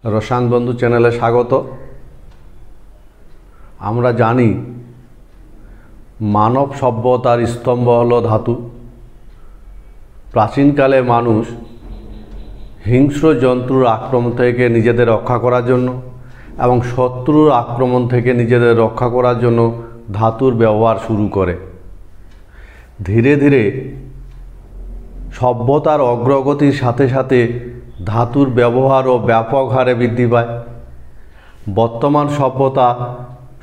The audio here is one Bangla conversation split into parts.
রসায়ন বন্ধু চ্যানেলে স্বাগত। আমরা জানি মানব সভ্যতার স্তম্ভ হলো ধাতু। প্রাচীনকালে মানুষ হিংস্র জন্তুর আক্রমণ থেকে নিজেদের রক্ষা করার জন্য এবং শত্রুর আক্রমণ থেকে নিজেদের রক্ষা করার জন্য ধাতুর ব্যবহার শুরু করে। ধীরে ধীরে সভ্যতার অগ্রগতির সাথে সাথে ধাতুর ব্যবহারও ব্যাপক হারে বৃদ্ধি পায়। বর্তমান সভ্যতা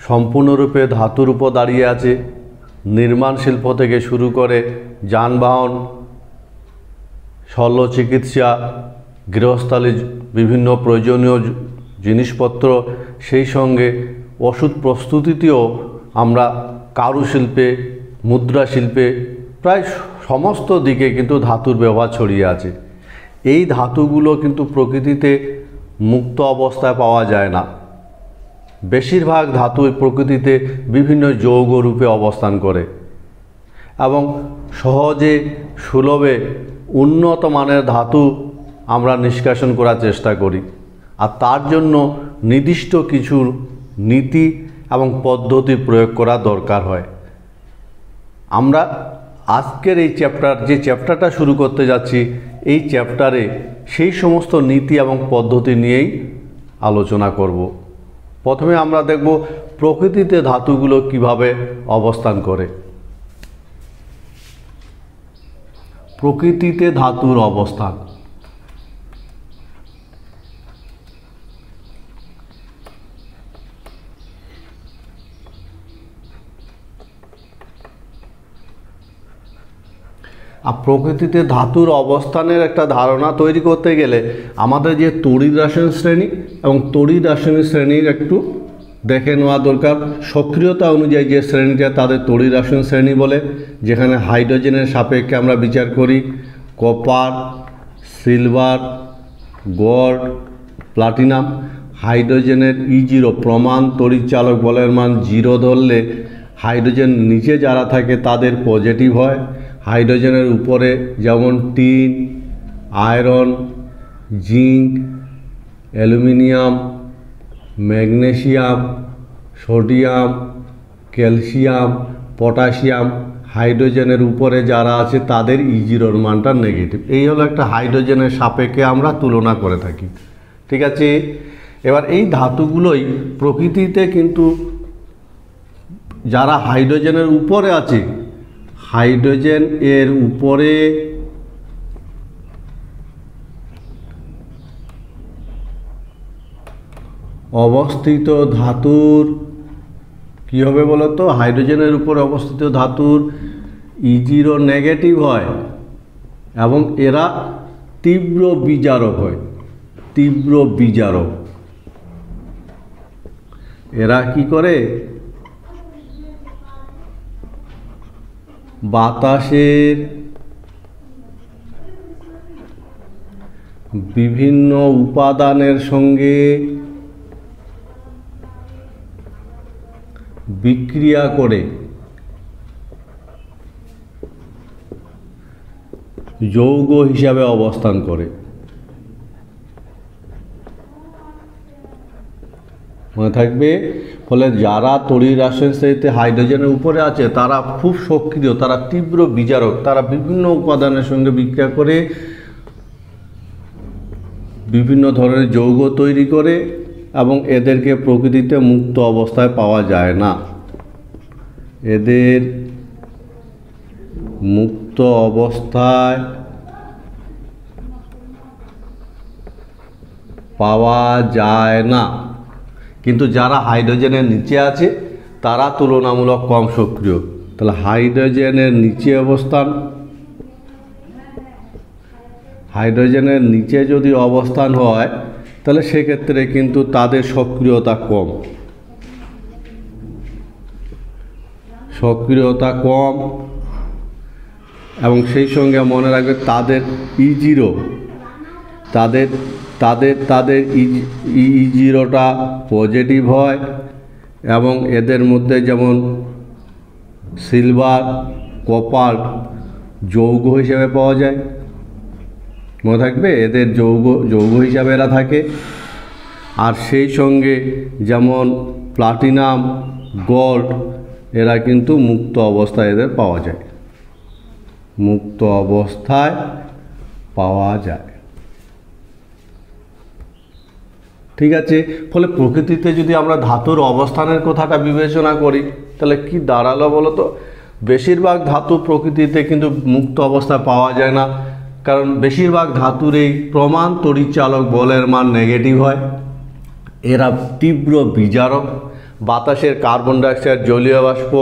সম্পূর্ণরূপে ধাতুর উপর দাঁড়িয়ে আছে। নির্মাণ শিল্প থেকে শুরু করে যানবাহন, শল্য চিকিৎসা, গৃহস্থালির বিভিন্ন প্রয়োজনীয় জিনিসপত্র, সেই সঙ্গে ওষুধ প্রস্তুতিতেও আমরা কারুশিল্পে, মুদ্রা শিল্পে প্রায় সমস্ত দিকে কিন্তু ধাতুর ব্যবহার ছড়িয়ে আছে। এই ধাতুগুলো কিন্তু প্রকৃতিতে মুক্ত অবস্থায় পাওয়া যায় না। বেশিরভাগ ধাতু প্রকৃতিতে বিভিন্ন যৌগ রূপে অবস্থান করে এবং সহজে সুলভে উন্নত মানের ধাতু আমরা নিষ্কাশন করার চেষ্টা করি। আর তার জন্য নির্দিষ্ট কিছু নীতি এবং পদ্ধতি প্রয়োগ করা দরকার হয়। আমরা আজকের এই চ্যাপ্টারটা শুরু করতে যাচ্ছি, এই চ্যাপ্টারে সেই সমস্ত নীতি এবং পদ্ধতি নিয়েই আলোচনা করব। প্রথমে আমরা দেখব প্রকৃতিতে ধাতুগুলো কিভাবে অবস্থান করে। প্রকৃতিতে ধাতুর অবস্থান। আর প্রকৃতিতে ধাতুর অবস্থানের একটা ধারণা তৈরি করতে গেলে আমাদের যে তড়িৎ রাসায়নিক শ্রেণী এবং তড়িৎ রাসায়নিক শ্রেণীর একটু দেখে নেওয়া দরকার। সক্রিয়তা অনুযায়ী যে শ্রেণীটা তাদের তড়িৎ রাসায়নিক শ্রেণী বলে, যেখানে হাইড্রোজেনের সাপেক্ষে আমরা বিচার করি কপার, সিলভার, গোল্ড, প্লাটিনাম। হাইড্রোজেনের E0 প্রমাণ তড়িৎ চালক বলের মান 0 ধরলে হাইড্রোজেন নিচে যারা থাকে তাদের পজিটিভ হয়। হাইড্রোজেনের উপরে যেমন tin, iron, zinc, aluminium, magnesium, sodium, calcium, potassium, হাইড্রোজেনের উপরে যারা আছে তাদের E0 মানটা নেগেটিভ। এই হলো একটা হাইড্রোজেনের সাপেক্ষে আমরা তুলনা করে থাকি। ঠিক আছে, এবার এই ধাতুগুলোই প্রকৃতিতে কিন্তু যারা হাইড্রোজেনের উপরে আছে, হাইড্রোজেন এর উপরে অবস্থিত ধাতুর কি হবে বলতো? হাইড্রোজেনের উপরে অবস্থিত ধাতুর E0 নেগেটিভ হয় এবং এরা তীব্র বিজারক হয়। তীব্র বিজারক এরা কি করে? বাতাসের বিভিন্ন উপাদানের সঙ্গে বিক্রিয়া করে যৌগ হিসাবে অবস্থান করে। মনে থাকবে। ফলে যারা তড়িৎ রাসায়নিক শ্রেণীতে হাইড্রোজেনের উপরে আছে তারা খুব সক্রিয়, তারা তীব্র বিজারক, তারা বিভিন্ন উপাদানের সঙ্গে বিক্রিয়া করে বিভিন্ন ধরনের যৌগ তৈরি করে এবং এদেরকে প্রকৃতিতে মুক্ত অবস্থায় পাওয়া যায় না। এদের মুক্ত অবস্থায় পাওয়া যায় না। কিন্তু যারা হাইড্রোজেনের নিচে আছে তারা তুলনামূলক কম সক্রিয়। তাহলে হাইড্রোজেনের নিচে অবস্থান, হাইড্রোজেনের নিচে যদি অবস্থান হয় তাহলে সেক্ষেত্রে কিন্তু তাদের সক্রিয়তা কম। সক্রিয়তা কম এবং সেই সঙ্গে মনে রাখবে তাদের E0 তাদের E0টা পজিটিভ হয় এবং এদের মধ্যে যেমন সিলভার, কপার যৌগ হিসেবে পাওয়া যায়। মনে থাকবে এদের যৌগ হিসাবে এরা থাকে। আর সেই সঙ্গে যেমন প্লাটিনাম, গোল্ড, এরা কিন্তু মুক্ত অবস্থায় এদের পাওয়া যায়, মুক্ত অবস্থায় পাওয়া যায়। ঠিক আছে, ফলে প্রকৃতিতে যদি আমরা ধাতুর অবস্থানের কথাটা বিবেচনা করি তাহলে কি দাঁড়ালো বলো তো? বেশিরভাগ ধাতু প্রকৃতিতে কিন্তু মুক্ত অবস্থায় পাওয়া যায় না, কারণ বেশিরভাগ ধাতুর এই প্রমাণ তড়িৎচালক বলের মান নেগেটিভ হয়। এরা তীব্র বিজারক, বাতাসের কার্বন ডাইঅক্সাইড, জলীয় বাষ্প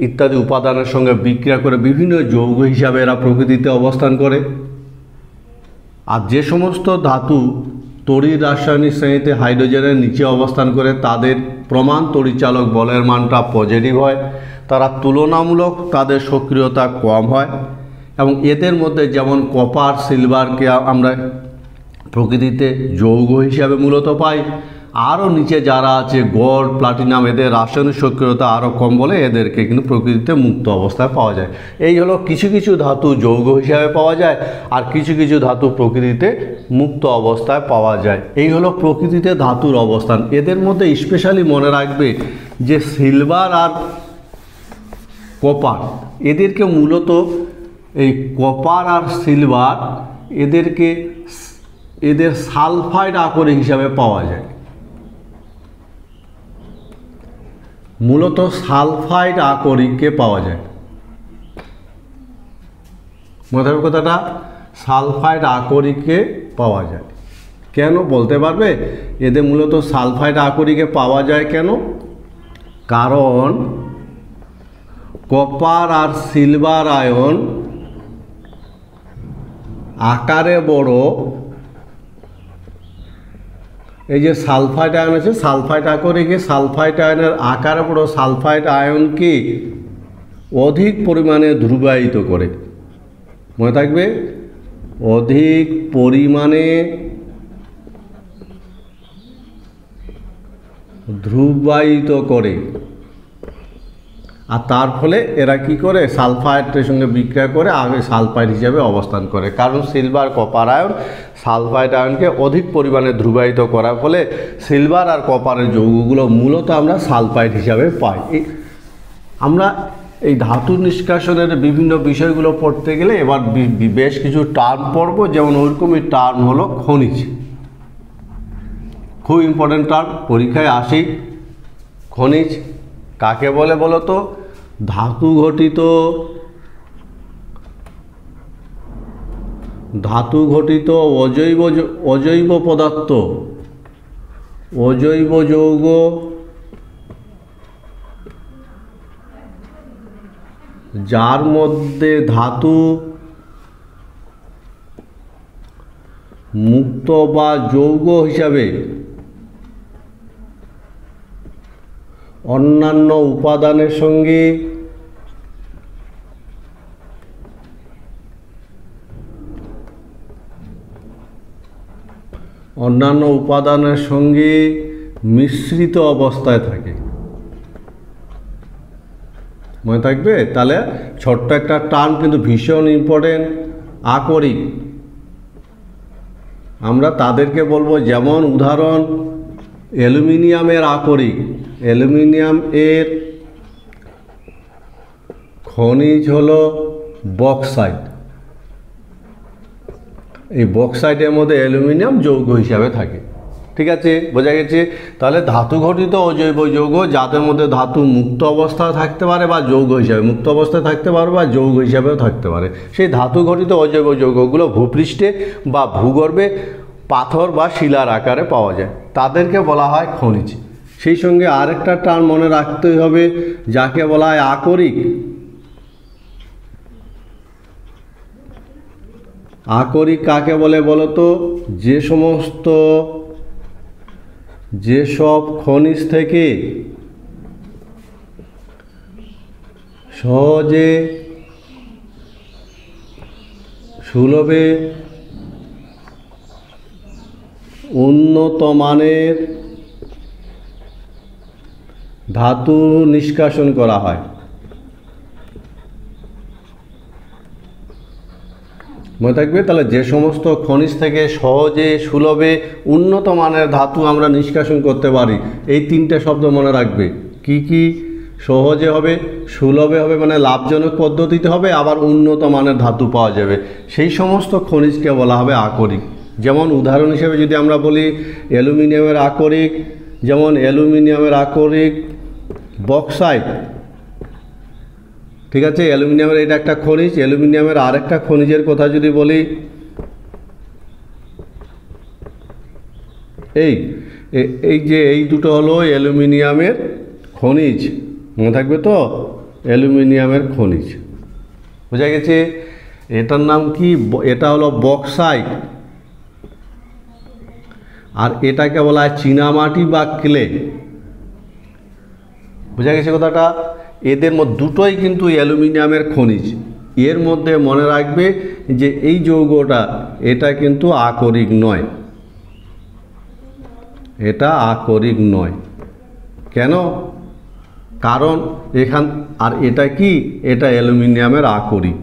ইত্যাদি উপাদানের সঙ্গে বিক্রিয়া করে বিভিন্ন যৌগ হিসাবে এরা প্রকৃতিতে অবস্থান করে। আর যে সমস্ত ধাতু তড়িৎ রাসায়নিক শ্রেণীতে হাইড্রোজেনের নিচে অবস্থান করে তাদের প্রমাণ তড়িৎচালক বলের মানটা পজিটিভ হয়, তারা তুলনামূলক তাদের সক্রিয়তা কম হয়। এবং এদের মধ্যে যেমন কপার, সিলভারকে আমরা প্রকৃতিতে যৌগ হিসাবে মূলত পাই। আরও নিচে যারা আছে গোল্ড, প্লাটিনাম, এদের রাসায়নিক সক্রিয়তা আরও কম বলে এদেরকে কিন্তু প্রকৃতিতে মুক্ত অবস্থায় পাওয়া যায়। এই হলো কিছু কিছু ধাতু যৌগ হিসাবে পাওয়া যায় আর কিছু কিছু ধাতু প্রকৃতিতে মুক্ত অবস্থায় পাওয়া যায়। এই হলো প্রকৃতিতে ধাতুর অবস্থান। এদের মধ্যে স্পেশালি মনে রাখবে যে সিলভার আর কপার, এদেরকে মূলত এই কপার আর সিলভার এদের সালফাইড আকরিক হিসাবে পাওয়া যায়। মূলত সালফাইড আকরিকে পাওয়া যায়। মনে কথাটা, সালফাইড আকরিকে পাওয়া যায়। কেন বলতে পারবে? এদের মূলত সালফাইড আকরিকে পাওয়া যায় কেন? কারণ কপার আর সিলভার আয়ন আকারে বড়। এই যে সালফাইড আয়ন আছে, সালফাইড আকরিকে সালফাইড আয়নের আকারে বড় সালফাইড আয়নকে অধিক পরিমাণে ধ্রুবায়িত করে। মনে থাকবে, অধিক পরিমাণে ধ্রুবায়িত করে। আর তার ফলে এরা কি করে? সালফাইডের সঙ্গে বিক্রিয়া করে আগে সালফাইড হিসাবে অবস্থান করে। কারণ সিলভার কপার আয়ন সালফাইড আয়নকে অধিক পরিমাণে ধ্রুবায়িত করার ফলে সিলভার আর কপারের যৌগগুলো মূলত আমরা সালফাইড হিসাবে পাই। আমরা এই ধাতু নিষ্কাশনের বিভিন্ন বিষয়গুলো পড়তে গেলে এবার বেশ কিছু টার্ম পড়ব। যেমন ওইরকমই টার্ম হলো খনিজ। খুব ইম্পর্টেন্ট টার্ম, পরীক্ষায় আসি। খনিজ কাকে বলে বলো তো? ধাতু ঘটিত অজৈব পদার্থ, অজৈব যৌগ যার মধ্যে ধাতু মুক্ত বা যৌগ হিসাবে অন্যান্য উপাদানের সঙ্গে মিশ্রিত অবস্থায় থাকে। মনে থাকবে? তাহলে ছোট্ট একটা টার্ম কিন্তু ভীষণ ইম্পর্টেন্ট, আকরিক। আমরা তাদেরকে বলবো, যেমন উদাহরণ অ্যালুমিনিয়ামের আকরিক। অ্যালুমিনিয়াম এর খনিজ হলো বক্সাইট। এই বক্সাইটের মধ্যে অ্যালুমিনিয়াম যৌগ হিসাবে থাকে। ঠিক আছে, বোঝা গেছে? তাহলে ধাতু ঘটিত অজৈব যৌগ যাদের মধ্যে ধাতু মুক্ত অবস্থায় থাকতে পারে বা যৌগ হিসাবে মুক্ত অবস্থায় থাকতে পারে বা যৌগ হিসাবেও থাকতে পারে, সেই ধাতু ঘটিত অজৈব যৌগগুলো ভূপৃষ্ঠে বা ভূগর্ভে পাথর বা শিলার আকারে পাওয়া যায়, তাদেরকে বলা হয় খনিজ। সেই সঙ্গে আরেকটা টার্ম মনে রাখতেই হবে, যাকে বলা হয় আকরিক। আকরিক কাকে বলে বলো তো? যেসব খনিজ থেকে সহজে সুলভে উন্নত মানের ধাতু নিষ্কাশন করা হয়। মনে থাকবে। তাহলে যে সমস্ত খনিজ থেকে সহজে সুলভে উন্নত মানের ধাতু আমরা নিষ্কাশন করতে পারি, এই তিনটে শব্দ মনে রাখবে। কি কি? সহজে হবে, সুলভে হবে মানে লাভজনক পদ্ধতিতে হবে, আবার উন্নত মানের ধাতু পাওয়া যাবে, সেই সমস্ত খনিজকে বলা হবে আকরিক। যেমন উদাহরণ হিসেবে যদি আমরা বলি অ্যালুমিনিয়ামের আকরিক, যেমন অ্যালুমিনিয়ামের আকরিক বক্সাইট, ঠিক আছে। অ্যালুমিনিয়ামের এটা একটা খনিজ। অ্যালুমিনিয়ামের আরেকটা খনিজের কথা যদি বলি, এই যে এই দুটো হলো অ্যালুমিনিয়ামের খনিজ, মনে থাকবে তো, অ্যালুমিনিয়ামের খনিজ, বোঝা গেছে। এটার নাম কি? এটা হলো বক্সাইট, আর এটাকে বলা হয় চীনামাটি বা ক্লে, বোঝা গেছে কথাটা। এদের মধ্যে দুটোই কিন্তু অ্যালুমিনিয়ামের খনিজ। এর মধ্যে মনে রাখবে যে এই যৌগটা এটা কিন্তু আকরিক নয়, এটা আকরিক নয়। কেন? কারণ আর এটা কি? এটা অ্যালুমিনিয়ামের আকরিক।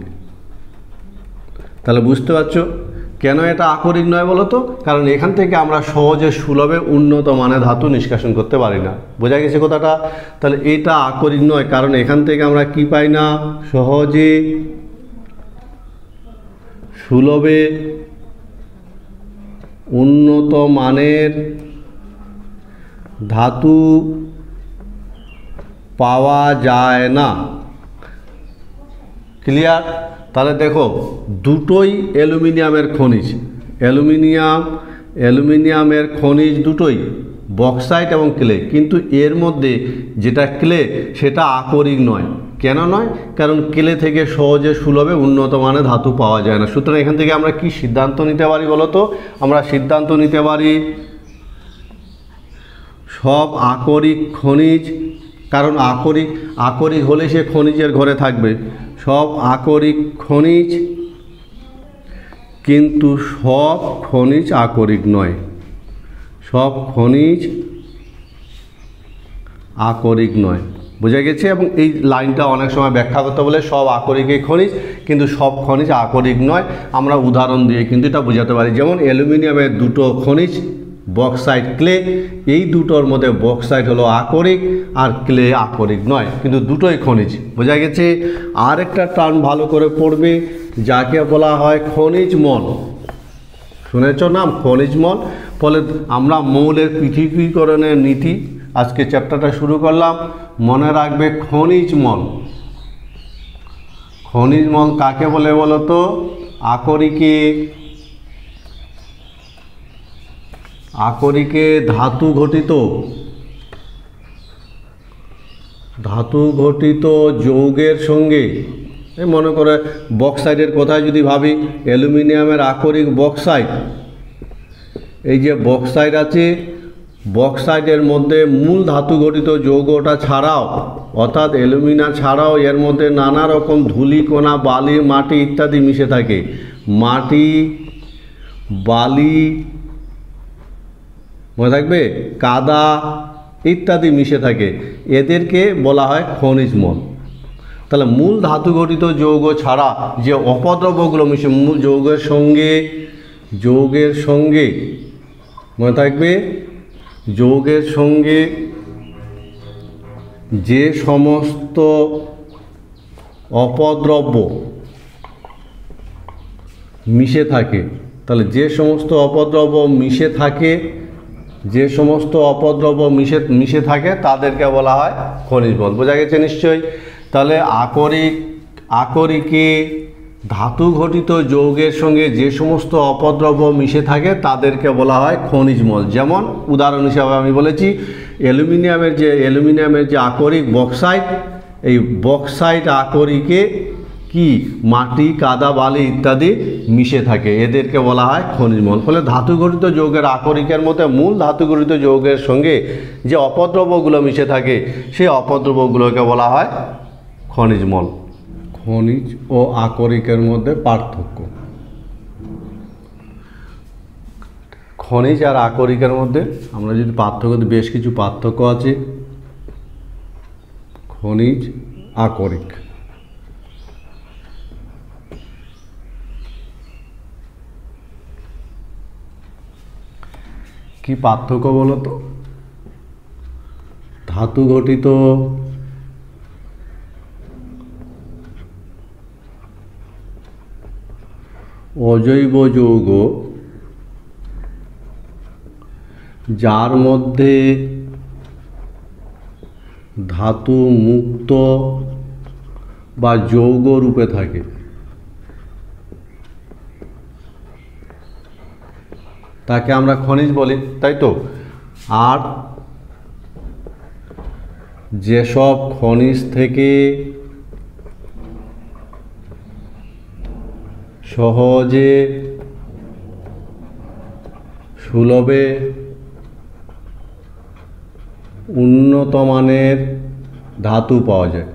তাহলে বুঝতে পারছো কেন এটা আকরিক নয় বলো তো? কারণ এখান থেকে আমরা সহজে সুলভে উন্নত মানের ধাতু নিষ্কাশন করতে পারি না, বোঝা গেছে কথাটা। তাহলে এটা আকরিক নয়, কারণ এখান থেকে আমরা কি পাই না? সহজে সুলভে উন্নত মানের ধাতু পাওয়া যায় না। ক্লিয়ার? তাহলে দেখো দুটোই অ্যালুমিনিয়ামের খনিজ, অ্যালুমিনিয়ামের খনিজ দুটোই, বক্সাইট এবং ক্লে, কিন্তু এর মধ্যে যেটা ক্লে সেটা আকরিক নয়। কেন নয়? কারণ ক্লে থেকে সহজে সুলভে উন্নত মানের ধাতু পাওয়া যায় না। সুতরাং এখান থেকে আমরা কি সিদ্ধান্ত নিতে পারি বলো তো? আমরা সিদ্ধান্ত নিতে পারি সব আকরিক খনিজ, কারণ আকরিক হলে সে খনিজের ঘরে থাকবে, সব আকরিক খনিজ, কিন্তু সব খনিজ আকরিক নয়, সব খনিজ আকরিক নয়, বোঝা গেছে। এবং এই লাইনটা অনেক সময় ব্যাখ্যা করতে বলে সব আকরিকই খনিজ, কিন্তু সব খনিজ আকরিক নয়। আমরা উদাহরণ দিয়ে কিন্তু এটা বোঝাতে পারি। যেমন অ্যালুমিনিয়ামের দুটো খনিজ বক্সাইট ক্লে, এই দুটোর মধ্যে বক্সাইট হলো আকরিক আর ক্লে আকরিক নয়, কিন্তু দুটোই খনিজ, বোঝা গেছে। আর একটা টার্ম ভালো করে পড়বে যাকে বলা হয় খনিজ মল। শুনেছ নাম খনিজ মল? ফলে আমরা মৌলের পৃথকীকরণের নীতি আজকে চ্যাপ্টারটা শুরু করলাম। মনে রাখবে খনিজ মল। খনিজ মল কাকে বলে বলো তো? আকরিকে ধাতু ঘটিত যৌগের সঙ্গে, মনে করে বক্সাইটের কথায় যদি ভাবি, অ্যালুমিনিয়ামের আকরিক বক্সাইট, এই যে বক্সাইট আছে, বক্সাইটের মধ্যে মূল ধাতু ঘটিত যৌগটা ছাড়াও, অর্থাৎ অ্যালুমিনিয়াম ছাড়াও এর মধ্যে নানা রকম ধূলি কণা, বালি, মাটি ইত্যাদি মিশে থাকে। মাটি, বালি, মনে থাকবে, কাদা ইত্যাদি মিশে থাকে, এদেরকে বলা হয় খনিজ মল। তাহলে মূল ধাতু ঘটিত যৌগ ছাড়া যে অপদ্রব্যগুলো মিশে মূল যৌগের সঙ্গে মনে থাকবে, যৌগের সঙ্গে যে সমস্ত অপদ্রব্য মিশে থাকে, তাহলে যে সমস্ত অপদ্রব্য মিশে থাকে তাদেরকে বলা হয় খনিজ মল, বোঝা গেছে নিশ্চয়ই। তাহলে আকরিকে ধাতু ঘটিত যৌগের সঙ্গে যে সমস্ত অপদ্রব্য মিশে থাকে তাদেরকে বলা হয় খনিজ মল। যেমন উদাহরণ হিসাবে আমি বলেছি অ্যালুমিনিয়ামের যে আকরিক বক্সাইট, এই বক্সাইট আকরিকে কি মাটি, কাদা, বালি ইত্যাদি মিশে থাকে, এদেরকে বলা হয় খনিজ মল। ফলে ধাতু ঘটিত যৌগের আকরিকের মধ্যে মূল ধাতু ঘটিত যৌগের সঙ্গে যে অপদ্রব্যগুলো মিশে থাকে সেই অপদ্রব্যগুলোকে বলা হয় খনিজ মল। খনিজ ও আকরিকের মধ্যে পার্থক্য, খনিজ আর আকরিকের মধ্যে আমরা যদি পার্থক্য, বেশ কিছু পার্থক্য আছে। খনিজ, আকরিক, কি পার্থক্য বলো তো? ধাতু ঘটিত অজৈব যৌগ যার মধ্যে ধাতু মুক্ত বা যৌগ রূপে থাকে, তাকে আমরা খনিজ বলি, তাই তো? আর যেসব খনিজ থেকে সহজে সুলভে উন্নত মানের ধাতু পাওয়া যায়,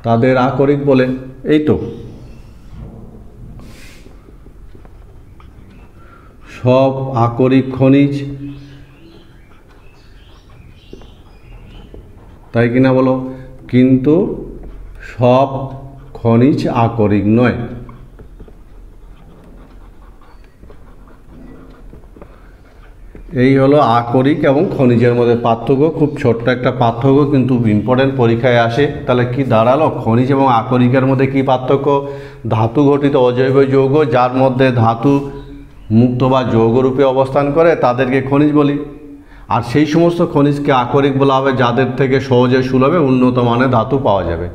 তাদের আকরিক বলে। এই তো, সব আকরিক খনিজ, তাই কিনা বলো? কিন্তু সব খনিজ আকরিক নয়। এই হলো আকরিক এবং খনিজের মধ্যে পার্থক্য। খুব ছোট্ট একটা পার্থক্য, কিন্তু ইম্পর্টেন্ট পরীক্ষায় আসে। তাহলে কি দাঁড়ালো? খনিজ এবং আকরিকের মধ্যে কি পার্থক্য? ধাতু ঘটিত অজৈব যৌগ যার মধ্যে ধাতু মুক্ত বা যৌগরূপে অবস্থান করে তাদেরকে খনিজ বলি। আর সেই সমস্ত খনিজকে আকরিক বলা হবে যাদের থেকে সহজে সুলভে উন্নত মানের ধাতু পাওয়া যাবে।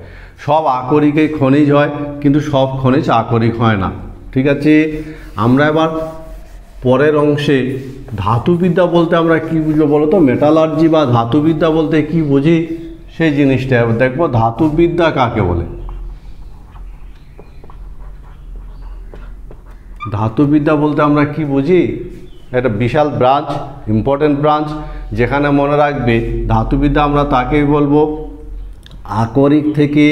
সব আকরিকেই খনিজ হয়, কিন্তু সব খনিজ আকরিক হয় না। ঠিক আছে, আমরা এবার পরের অংশে ধাতুবিদ্যা বলতে আমরা কি বুঝবো বলো তো? মেটালার্জি বা ধাতুবিদ্যা বলতে কি বুঝি সেই জিনিসটা দেখবো। ধাতুবিদ্যা কাকে বলে? ধাতুবিদ্যা বলতে আমরা কি বুঝি? একটা বিশাল ব্রাঞ্চ, ইম্পর্টেন্ট ব্রাঞ্চ, যেখানে মনে রাখবে ধাতুবিদ্যা আমরা তাকেই বলবো আকরিক থেকে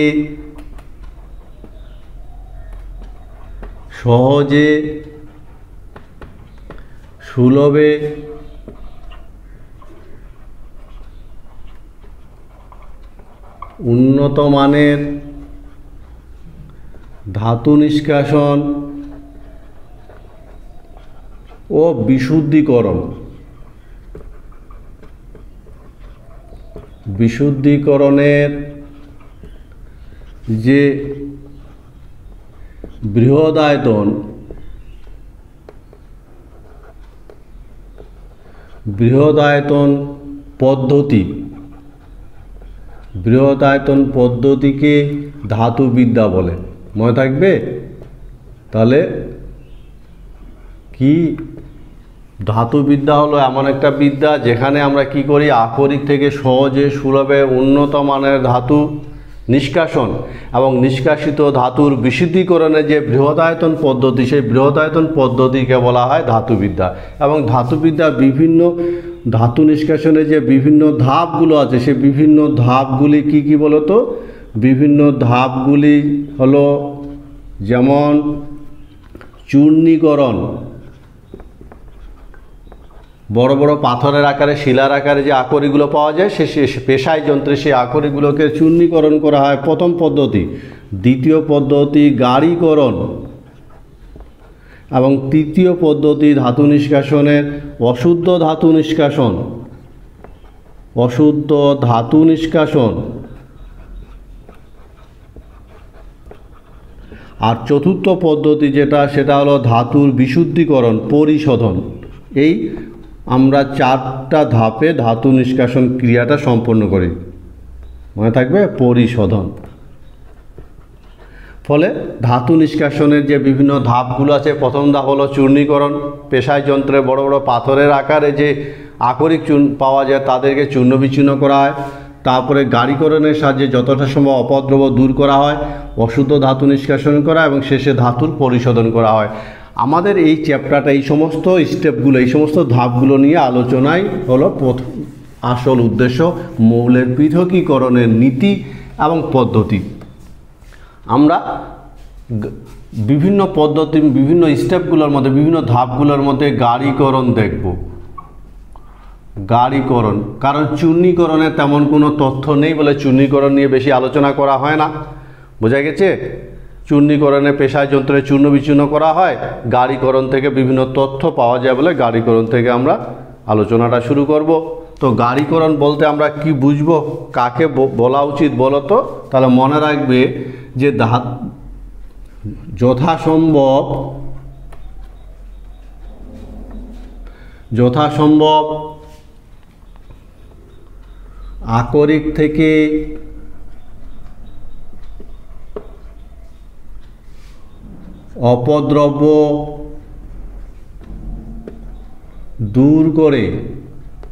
সহজে সুলভে উন্নত মানের ধাতু নিষ্কাশন ও বিশুদ্ধিকরণের যে বৃহদায়তন পদ্ধতিকে ধাতুবিদ্যা বলে। মনে থাকবে? তাহলে কি? ধাতুবিদ্যা হলো এমন একটা বিদ্যা যেখানে আমরা কি করি? আকরিক থেকে সহজে সুলভে উন্নত মানের ধাতু নিষ্কাশন এবং নিষ্কাশিত ধাতুর বিশুদ্ধীকরণের যে বৃহদায়তন পদ্ধতি, সেই বৃহদায়তন পদ্ধতিকে বলা হয় ধাতুবিদ্যা। এবং ধাতুবিদ্যা বিভিন্ন ধাতু নিষ্কাশনের যে বিভিন্ন ধাপগুলো আছে, সেই বিভিন্ন ধাপগুলি কি কি বলো তো? বিভিন্ন ধাপগুলি হলো যেমন চূর্ণীকরণ, বড় বড় পাথরের আকারে শিলার আকারে যে আকরিকগুলো পাওয়া যায়, সে পেশাই যন্ত্রে সেই আকরিকগুলোকে চূর্ণীকরণ করা হয়, প্রথম পদ্ধতি। দ্বিতীয় পদ্ধতি গাড়িকরণ, এবং তৃতীয় পদ্ধতি ধাতু নিষ্কাশনের অশুদ্ধ ধাতু নিষ্কাশন। আর চতুর্থ পদ্ধতি যেটা, সেটা হলো ধাতুর বিশুদ্ধীকরণ, পরিশোধন। এই আমরা 4টা ধাপে ধাতু নিষ্কাশন ক্রিয়াটা সম্পন্ন করি। মনে থাকবে? পরিশোধন। ফলে ধাতু নিষ্কাশনের যে বিভিন্ন ধাপগুলো আছে, প্রথম ধাপ হলো চূর্ণীকরণ। পেশাই যন্ত্রে বড় বড় পাথরের আকারে যে আকরিক পাওয়া যায় তাদেরকে চূর্ণ বিচ্ছিন্ন করা হয়। তারপরে গাড়িকরণের সাহায্যে যতটা সম্ভব অপদ্রব দূর করা হয়, অশুদ্ধ ধাতু নিষ্কাশন করা, এবং শেষে ধাতুর পরিশোধন করা হয়। আমাদের এই চ্যাপ্টারটা এই সমস্ত স্টেপগুলো, এই সমস্ত ধাপগুলো নিয়ে আলোচনাই হলো আসল উদ্দেশ্য, মৌলের পৃথকীকরণের নীতি এবং পদ্ধতি। আমরা বিভিন্ন পদ্ধতি, বিভিন্ন স্টেপগুলোর মধ্যে, বিভিন্ন ধাপগুলোর মধ্যে গাড়িকরণ দেখব। গাড়িকরণ, কারণ চূর্ণীকরণের তেমন কোনো তথ্য নেই বলে চূর্ণীকরণ নিয়ে বেশি আলোচনা করা হয় না। বোঝা গেছে? চূর্ণীকরণে পেশায় যন্ত্রে চূর্ণ বিচূর্ণ করা হয়, গাড়িকরণ থেকে বিভিন্ন তথ্য পাওয়া যায় বলে গাড়িকরণ থেকে আমরা আলোচনাটা শুরু করব। তো গাড়িকরণ বলতে আমরা কি বুঝবো, কাকে বলা উচিত বলো তো? তাহলে মনে রাখবে যে যথাসম্ভব আকরিক থেকে অপদ্রব্য দূর করে,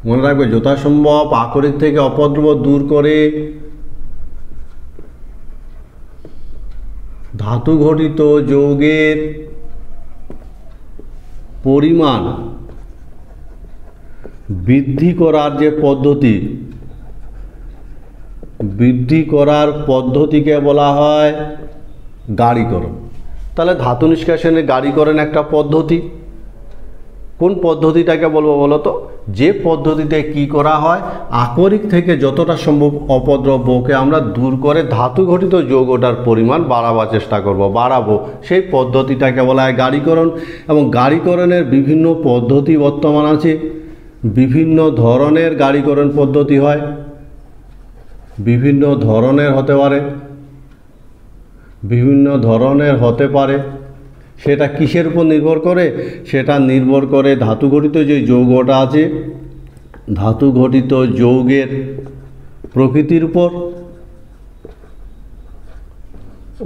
মনে রাখবে যথাসম্ভব আকরিক থেকে অপদ্রব্য দূর করে ধাতু ঘটিত যৌগের পরিমাণ বৃদ্ধি করার যে পদ্ধতি, বৃদ্ধি করার পদ্ধতিকে বলা হয় গাড়িকরণ। তাহলে ধাতু নিষ্কাশনের গাড়িকরণ একটা পদ্ধতি। কোন পদ্ধতিটাকে বলবো বলো তো? যে পদ্ধতিতে কি করা হয়, আকরিক থেকে যতটা সম্ভব অপদ্রব্যকে আমরা দূর করে ধাতু ঘটিত যৌগটার পরিমাণ বাড়াবার চেষ্টা বাড়াবো, সেই পদ্ধতিটাকে বলা হয় গাড়িকরণ। এবং গাড়িকরণের বিভিন্ন পদ্ধতি বর্তমান আছে, বিভিন্ন ধরনের গাড়িকরণ পদ্ধতি হয়, বিভিন্ন ধরনের হতে পারে। সেটা কিসের উপর নির্ভর করে? সেটা নির্ভর করে ধাতু ঘটিত যে যৌগটা আছে, ধাতু ঘটিত যৌগের প্রকৃতির উপর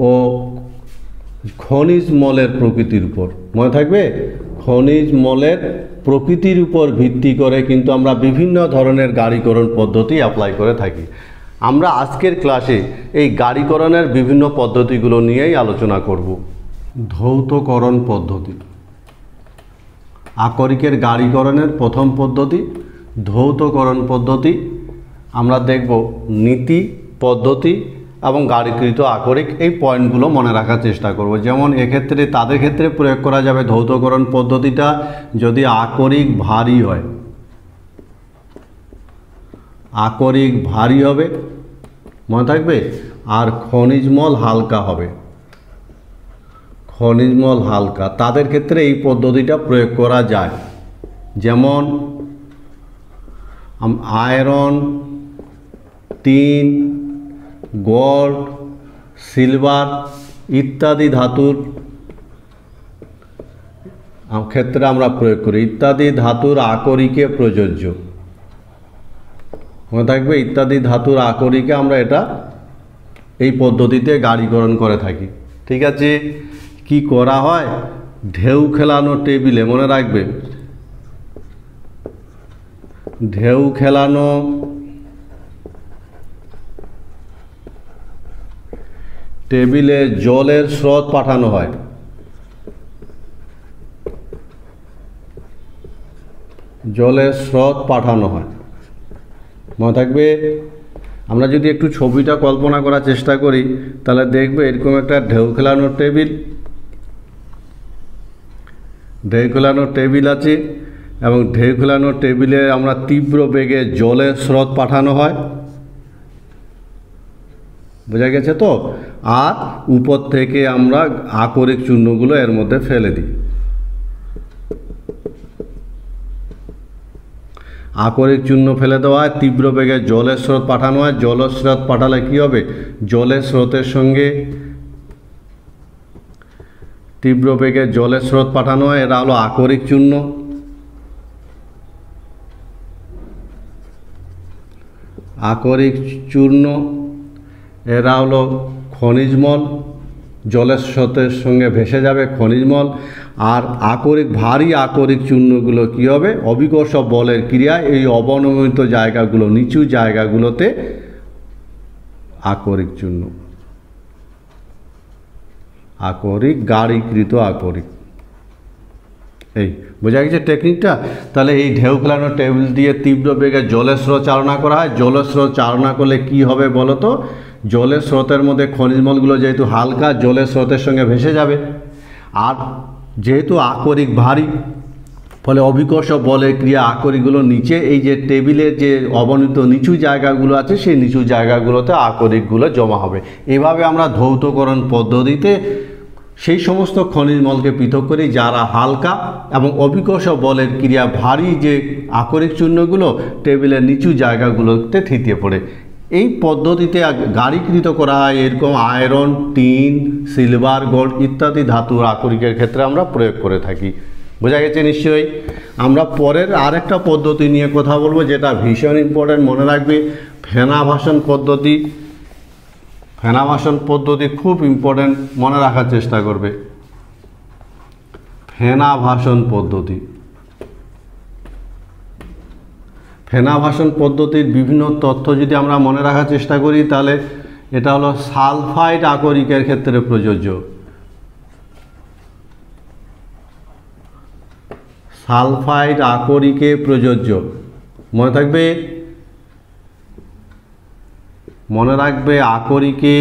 ও খনিজ মলের প্রকৃতির উপর। মনে থাকবে, খনিজ মলের প্রকৃতির উপর ভিত্তি করে কিন্তু আমরা বিভিন্ন ধরনের গাড়িকরণ পদ্ধতি অ্যাপ্লাই করে থাকি। আমরা আজকের ক্লাসে এই গাড়িকরণের বিভিন্ন পদ্ধতিগুলো নিয়েই আলোচনা করব। ধৌতকরণ পদ্ধতি, আকরিকের গাড়িকরণের প্রথম পদ্ধতি ধৌতকরণ পদ্ধতি। আমরা দেখব নীতি, পদ্ধতি এবং গাড়িকৃত আকরিক, এই পয়েন্টগুলো মনে রাখার চেষ্টা করব। যেমন এক্ষেত্রে তাদের ক্ষেত্রে প্রয়োগ করা যাবে ধৌতকরণ পদ্ধতিটা যদি আকরিক ভারী হয়, আকরিক ভারী হবে, মনে থাকবে, আর খনিজ মল হালকা হবে, খনিজ মল হালকা, তাদের ক্ষেত্রে এই পদ্ধতিটা প্রয়োগ করা যায়। যেমন আয়রন, টিন, গোল্ড, সিলভার ইত্যাদি ধাতুর ক্ষেত্রে আমরা প্রয়োগ করি। ইত্যাদি ধাতুর আকরিকে প্রযোজ্য, মনে থাকবে, ইত্যাদি ধাতুর আকরিকে আমরা এই পদ্ধতিতে গাড়িকরণ করে থাকি। ঠিক আছে, কি করা হয়? ঢেউ খেলানো টেবিলে, মনে রাখবে, ঢেউ খেলানো টেবিলে জলের স্রোত পাঠানো হয়, জলের স্রোত পাঠানো হয়, মনে থাকবে। আমরা যদি একটু ছবিটা কল্পনা করার চেষ্টা করি তাহলে দেখবে এরকম একটা ঢেউ খেলানোর টেবিল আছে এবং ঢেউ খেলানোর টেবিলে আমরা তীব্র বেগে জলের স্রোত পাঠানো হয়, বোঝা গেছে তো? আর উপর থেকে আমরা আকরিক চূর্ণগুলো এর মধ্যে ফেলে দিই। আকরিক চূর্ণ ফেলে দেওয়া হয়, তীব্র বেগে জলের স্রোত পাঠানো হয়। জলের স্রোত পাঠালে কি হবে? জলের স্রোতের সঙ্গে তীব্র বেগে জলের স্রোত পাঠানো হয়, এরা হলো আকরিক চূর্ণ। আকরিক চূর্ণ এরা হলো খনিজ মল, জলের স্রোতের সঙ্গে ভেসে যাবে খনিজ মল। আর ভারী আকরিক চূর্ণগুলো কি হবে? অভিকর্ষ বলের ক্রিয়ায় এই অবনমিত জায়গাগুলো, নিচু জায়গাগুলোতে আকরিক চূর্ণ, আকরিক, গাড়িকৃত আকরিক। এই বোঝা গেছে টেকনিকটা? তাহলে এই ঢেউ খেলানো টেবিল দিয়ে তীব্র বেগে জলের স্রোত চালনা করা হয়। জলের স্রোত চালনা করলে কি হবে বলো তো? জলের স্রোতের মধ্যে খনিজ মলগুলো যেহেতু হালকা, জলের স্রোতের সঙ্গে ভেসে যাবে। আর যেহেতু আকরিক ভারী, ফলে অভিকর্ষ বলের ক্রিয়া আকরিকগুলো নিচে এই যে টেবিলের যে অবনীত নিচু জায়গাগুলো আছে সেই নিচু জায়গাগুলোতে আকরিকগুলো জমা হবে। এভাবে আমরা ধৌতকরণ পদ্ধতিতে সেই সমস্ত খনিজ মলকে পৃথক করি যারা হালকা এবং অভিকর্ষ বলের ক্রিয়া ভারী যে আকরিক চূর্ণগুলো টেবিলের নিচু জায়গাগুলোতে থিতিয়ে পড়ে। এই পদ্ধতিতে গাড়িকৃত করা হয় এরকম আয়রন, টিন, সিলভার, গোল্ড ইত্যাদি ধাতুর আকরিকের ক্ষেত্রে আমরা প্রয়োগ করে থাকি। বোঝা গেছে নিশ্চয়ই। আমরা পরের আরেকটা পদ্ধতি নিয়ে কথা বলবো যেটা ভীষণ ইম্পর্টেন্ট, মনে রাখবে, ফেনাভাসন পদ্ধতি। ফেনাভাসন পদ্ধতি খুব ইম্পর্টেন্ট, মনে রাখার চেষ্টা করবে। ফেনাভাসন পদ্ধতি, ফেনাভাসন পদ্ধতির বিভিন্ন তথ্য যদি আমরা মনে রাখার চেষ্টা করি তাহলে এটা হলো সালফাইড আকরিকের ক্ষেত্রে প্রযোজ্য। সালফাইড আকরিকে প্রযোজ্য, মনে থাকবে, মনে রাখবে। আকরিকে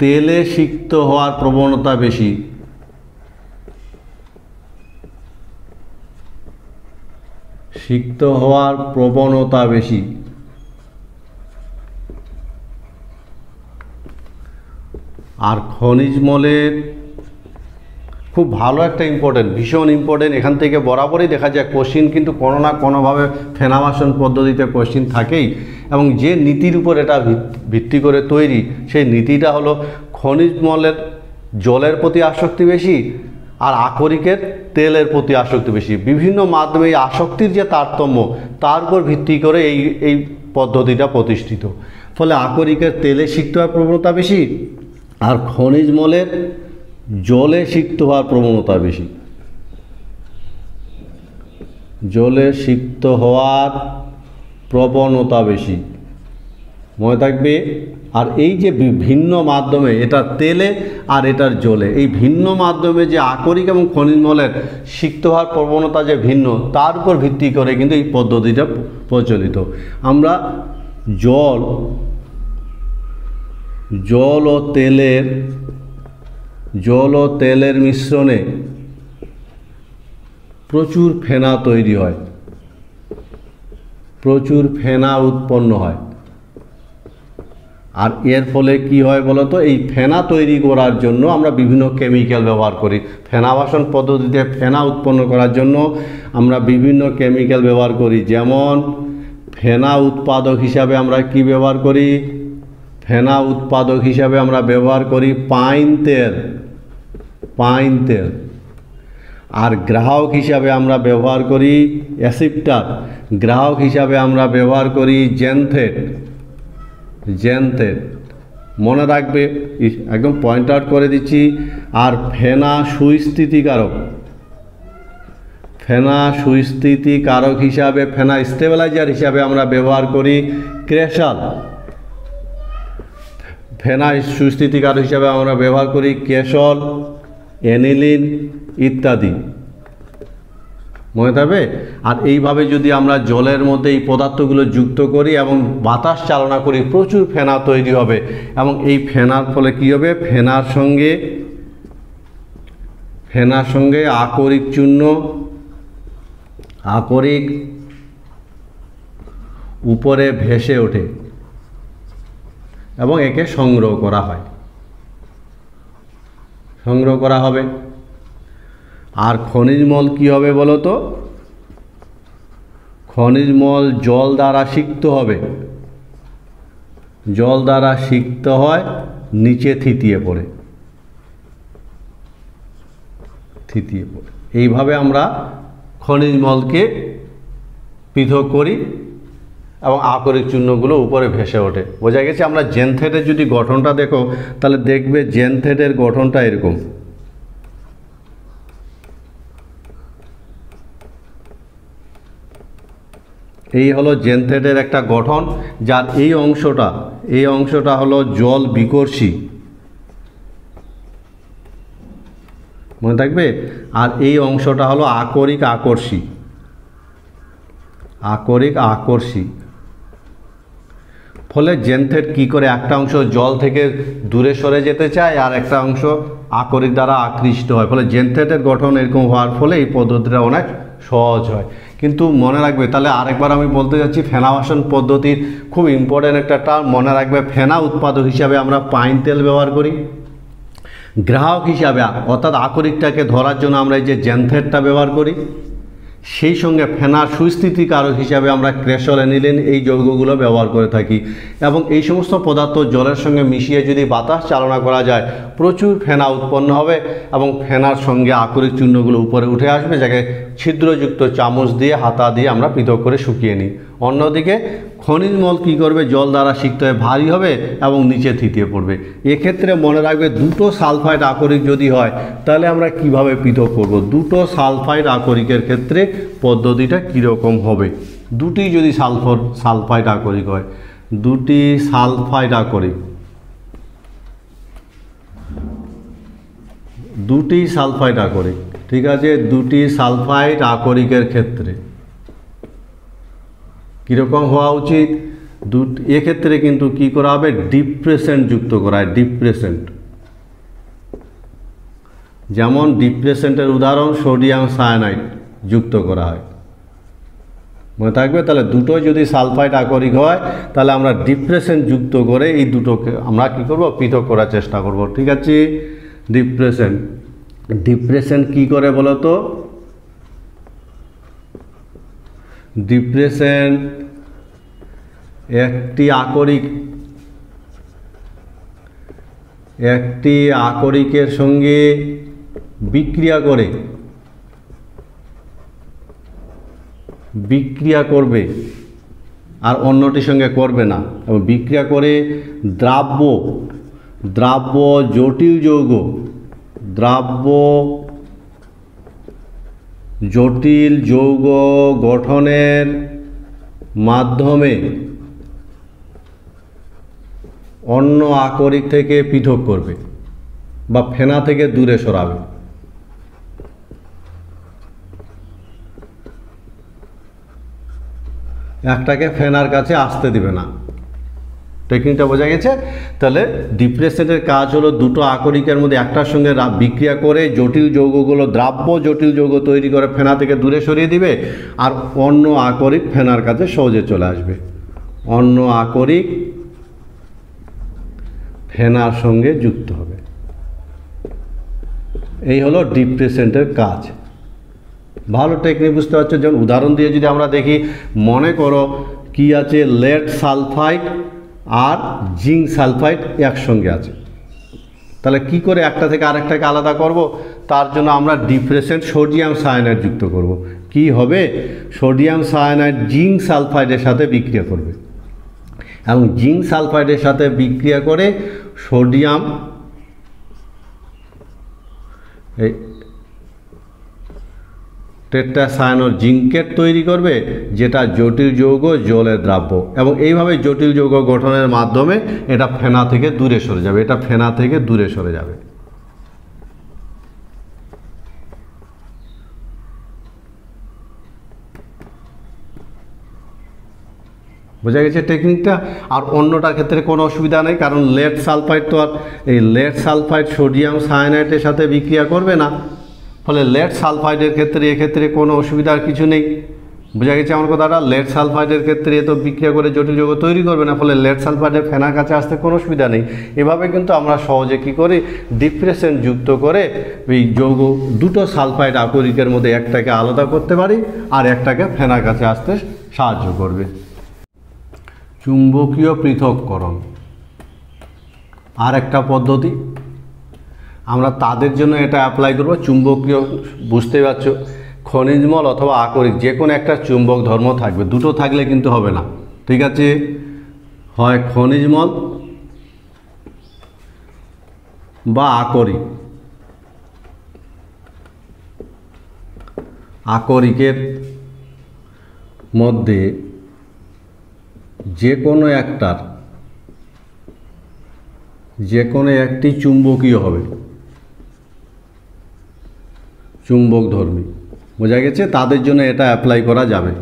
তেলে সিক্ত হওয়ার প্রবণতা বেশি। সিক্ত হওয়ার প্রবণতা বেশি। আর খনিজ মলের খুব ভালো একটা ইম্পর্টেন্ট, ভীষণ ইম্পর্টেন্ট, এখান থেকে বরাবরই দেখা যায় কোশ্চিন কিন্তু কোনো না কোনোভাবে ফেনাভাসন পদ্ধতিতে কোশ্চিন থাকেই, এবং যে নীতির উপর এটা ভিত্তি করে তৈরি সেই নীতিটা হলো খনিজ মলের জলের প্রতি আসক্তি বেশি আর আকরিকের তেলের প্রতি আসক্তি বেশি। বিভিন্ন মাধ্যমে এই আসক্তির যে তারতম্য তার উপর ভিত্তি করে এই পদ্ধতিটা প্রতিষ্ঠিত। ফলে আকরিকের তেলে সিক্ত হওয়ার প্রবণতা বেশি আর খনিজ মলের জলে সিক্ত হওয়ার প্রবণতা বেশি। জলে সিক্ত হওয়ার প্রবণতা বেশি, মনে থাকবে। আর এই যে ভিন্ন মাধ্যমে, এটা তেলে আর এটার জলে, এই ভিন্ন মাধ্যমে যে আকরিক এবং খনিজ মলের সিক্ত হওয়ার প্রবণতা যে ভিন্ন তার উপর ভিত্তি করে কিন্তু এই পদ্ধতিটা প্রচলিত। আমরা জল ও তেলের মিশ্রণে প্রচুর ফেনা তৈরি হয়, প্রচুর ফেনা উৎপন্ন হয়। আর এর ফলে কি হয় বলতো, এই ফেনা তৈরি করার জন্য আমরা বিভিন্ন কেমিক্যাল ব্যবহার করি। ফেনাভাসন পদ্ধতিতে ফেনা উৎপন্ন করার জন্য আমরা বিভিন্ন কেমিক্যাল ব্যবহার করি। যেমন ফেনা উৎপাদক হিসাবে আমরা কি ব্যবহার করি? ফেনা উৎপাদক হিসাবে আমরা ব্যবহার করি পাইন তেল। আর গ্রাহক হিসাবে আমরা ব্যবহার করি অ্যাসিপ্টার। গ্রাহক হিসাবে আমরা ব্যবহার করি জেনথেট। মনে রাখবে, একদম পয়েন্ট আউট করে দিচ্ছি। আর ফেনা সুস্থিতিকারক হিসাবে, ফেনা স্টেবিলাইজার হিসাবে আমরা ব্যবহার করি ক্রেশাল। ফেনা সুস্থিতিকারক হিসাবে আমরা ব্যবহার করি ক্যাসল, অ্যানিলিন ইত্যাদি, মনে থাকবে। আর এইভাবে যদি আমরা জলের মধ্যে এই পদার্থগুলো যুক্ত করি এবং বাতাস চালনা করি প্রচুর ফেনা তৈরি হবে। এবং এই ফেনার ফলে কি হবে? ফেনার সঙ্গে আকরিক চূর্ণ, আকরিক উপরে ভেসে ওঠে এবং একে সংগ্রহ করা হবে। আর খনিজ মল কি হবে বলো তো? খনিজ মল জল দ্বারা সিক্ত হবে। জল দ্বারা সিক্ত হয়, নিচে থিতিয়ে পড়ে। এইভাবে আমরা খনিজ মলকে পৃথক করি এবং আকরিক চূর্ণগুলো উপরে ভেসে ওঠে। বোঝা গেছে? আমরা জেনথেটের যদি গঠনটা দেখো তাহলে দেখবে জেনথেটের গঠনটা এরকম। এই হলো জেনথেটের একটা গঠন, যার এই অংশটা হলো জল বিকর্ষী, মনে থাকবে। আর এই অংশটা হলো আকরিক আকর্ষী। ফলে জেনথেট কী করে একটা অংশ জল থেকে দূরে সরে যেতে চায় আর একটা অংশ আকরিক দ্বারা আকৃষ্ট হয়, ফলে জেনথেটের গঠন এরকম হওয়ার ফলে এই পদ্ধতিটা অনেক সহজ হয়। কিন্তু মনে রাখবে, তাহলে আরেকবার আমি বলতে যাচ্ছি, ফেনাবাসন পদ্ধতির খুব ইম্পর্ট্যান্ট একটা টার্ম মনে রাখবে, ফেনা উৎপাদক হিসাবে আমরা পাইন তেল ব্যবহার করি, গ্রাহক হিসাবে অর্থাৎ আকরিকটাকে ধরার জন্য আমরা এই যে জেনথেটটা ব্যবহার করি, সেই সঙ্গে ফেনার সুস্থিতিকারক হিসাবে আমরা ক্রেসল অ্যানিলিন এই যৌগগুলো ব্যবহার করে থাকি। এবং এই সমস্ত পদার্থ জলের সঙ্গে মিশিয়ে যদি বাতাস চালনা করা যায় প্রচুর ফেনা উৎপন্ন হবে এবং ফেনার সঙ্গে আকরিক চূর্ণগুলো উপরে উঠে আসবে, যাকে ছিদ্রযুক্ত চামচ দিয়ে হাতা দিয়ে আমরা পৃথক করে শুকিয়ে নিই। অন্যদিকে খনিজ মল কী করবে, জল দ্বারা সিক্ত হয়ে ভারী হবে এবং নিচে থিতিয়ে পড়বে। এক্ষেত্রে মনে রাখবে, দুটো সালফাইড আকরিক যদি হয় তাহলে আমরা কিভাবে পৃথক করব। দুটো সালফাইড আকরিকের ক্ষেত্রে পদ্ধতিটা কীরকম হবে, দুটি যদি সালফাইড আকরিক হয়, দুটি সালফাইড আকরিক, দুটি সালফাইড আকরিক, ঠিক আছে, দুটি সালফাইড আকরিকের ক্ষেত্রে কীরকম হওয়া উচিত, এক্ষেত্রে কিন্তু কি করা হবে, ডিপ্রেসেন্ট যুক্ত করা হয়। ডিপ্রেসেন্ট, যেমন ডিপ্রেসেন্টের উদাহরণ সোডিয়াম সায়ানাইড যুক্ত করা হয়, মনে থাকবে। তাহলে দুটোই যদি সালফাইড আকরিক হয় তাহলে আমরা ডিপ্রেসেন্ট যুক্ত করে এই দুটোকে আমরা কি করব, পৃথক করার চেষ্টা করব, ঠিক আছে। ডিপ্রেসেন্ট, ডিপ্রেসেন্ট কি করে বলো তো, ডিপ্রেসেন্ট একটি আকরিকের সঙ্গে বিক্রিয়া করবে আর অন্যটির সঙ্গে করবে না, এবং বিক্রিয়া করে দ্রাব্য জটিল যৌগ গঠনের মাধ্যমে অন্য আকরিক থেকে পৃথক করবে বা ফেনা থেকে দূরে সরাবে। একটাকে ফেনার কাছে আসতে দিবে না, টেকনিকটা বোঝা গেছে। তাহলে ডিপ্রেসেন্টের কাজ হলো দুটো আকরিকের মধ্যে একটার সঙ্গে বিক্রিয়া করে জটিল যৌগগুলো, দ্রাব্য জটিল যৌগ তৈরি করে ফেনা থেকে দূরে সরিয়ে দিবে, আর অন্য আকরিক ফেনার কাছে সহজে চলে আসবে। অন্য আকরিক ফেনার সঙ্গে যুক্ত হবে, এই হলো ডিপ্রেসেন্টের কাজ। ভালো টেকনিক বুঝতে পারছো। যেমন উদাহরণ দিয়ে যদি আমরা দেখি, মনে করো কি আছে, লেড সালফাইড আর জিঙ্ক সালফাইড একসঙ্গে আছে, তাহলে কি করে একটা থেকে আরেকটাকে আলাদা করব, তার জন্য আমরা ডিপ্রেসেন্ট সোডিয়াম সায়ানাইড যুক্ত করব। কি হবে, সোডিয়াম সায়ানাইড জিঙ্ক সালফাইডের সাথে বিক্রিয়া করবে এবং জিঙ্ক সালফাইডের সাথে বিক্রিয়া করে সোডিয়াম টেট্রাসায়ানোর জিঙ্কেট তৈরি করবে, যেটা জটিল যৌগ জলের দ্রাব্য, এবং এইভাবে জটিল যৌগ গঠনের মাধ্যমে এটা ফেনা থেকে দূরে সরে যাবে, এটা ফেনা থেকে দূরে সরে যাবে। বোঝা গেছে টেকনিকটা। আর অন্যটার ক্ষেত্রে কোনো অসুবিধা নেই, কারণ লেড সালফাইড তো আর এই লেড সালফাইড সোডিয়াম সায়ানাইডের সাথে বিক্রিয়া করবে না, ফলে লেড সালফাইডের ক্ষেত্রে এক্ষেত্রে কোনো অসুবিধার কিছু নেই। বোঝা গেছে আমার কথাটা। লেড সালফাইডের ক্ষেত্রে এ তো বিক্রিয়া করে জটিল যৌগ তৈরি করবে না, ফলে লেড সালফাইডের ফেনার কাছে আসতে কোনো অসুবিধা নেই। এভাবে কিন্তু আমরা সহজে কী করি, ডিপ্রেসেন্ট যুক্ত করে এই যৌগ দুটো সালফাইড আকরিকের মধ্যে একটাকে আলাদা করতে পারি আর একটাকে ফেনার কাছে আসতে সাহায্য করবে। চুম্বকীয় পৃথককরণ আর একটা পদ্ধতি, আমরা তাদের জন্য এটা অ্যাপ্লাই করব। চুম্বকীয়, বুঝতেই পারছো, খনিজ মল অথবা আকরিক যে কোনো একটা চুম্বক ধর্ম থাকবে, দুটো থাকলে কিন্তু হবে না, ঠিক আছে। হয় খনিজ মল বা আকরিক। আকরিকের মধ্যে যে কোনো একটি চুম্বকীয় হবে, চুম্বকধর্মী। বোঝা গেছে, তাদের জন্য এটা অ্যাপ্লাই করা যাবে।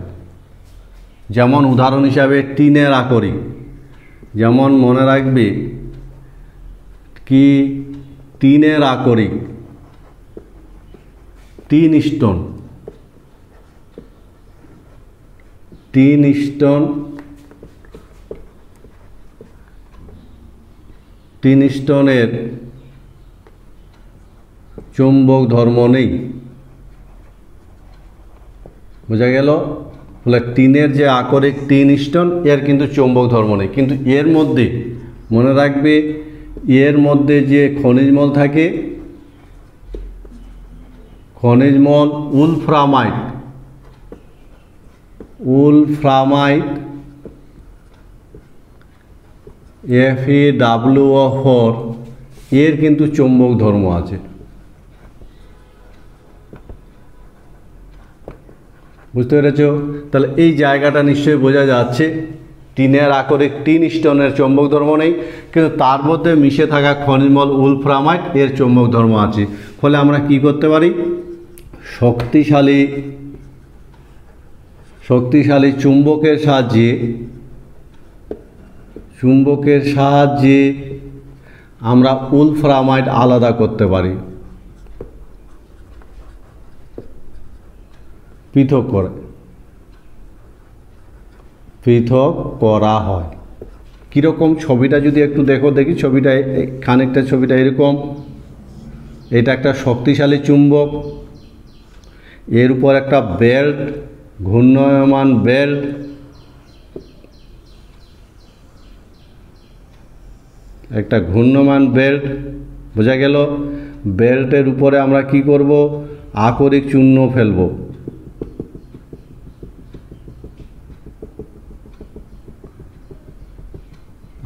যেমন উদাহরণ হিসাবে টিনের আকরিক, যেমন মনে রাখবে কি টিনের আকরিক, tin stone, tin stone, tin স্টোনের চুম্বক ধর্ম নেই। বোঝা গেল? বলে টিনের যে আকরিক টিন স্টোন এর কিন্তু চুম্বক ধর্ম নেই, কিন্তু এর মধ্যে মনে রাখবে এর মধ্যে যে খনিজমল থাকে, খনিজমল উলফ্রামাইট, উলফ্রামাইট FeWO4 এর কিন্তু চুম্বক ধর্ম আছে। বুঝতে পেরেছ? তাহলে এই জায়গাটা নিশ্চয়ই বোঝা যাচ্ছে টিনের আকরিক টিন স্টোনের চুম্বক ধর্ম নেই, কিন্তু তার মধ্যে মিশে থাকা খনিজমল উলফ্রামাইট এর চুম্বক ধর্ম আছে। ফলে আমরা কি করতে পারি? শক্তিশালী চুম্বকের সাহায্যে আমরা উলফ্রামাইট আলাদা করতে পারি, পৃথক করা হয়। কীরকম ছবিটা যদি একটু দেখি, ছবিটা খানিকটা ছবিটা এরকম। এটা একটা শক্তিশালী চুম্বক, এর উপর একটা বেল্ট, ঘূর্ণায়মান বেল্ট, একটা ঘূর্ণমান বেল্ট। বোঝা গেল? বেল্টের উপরে আমরা কি করব? আকরিক চূর্ণ ফেলব।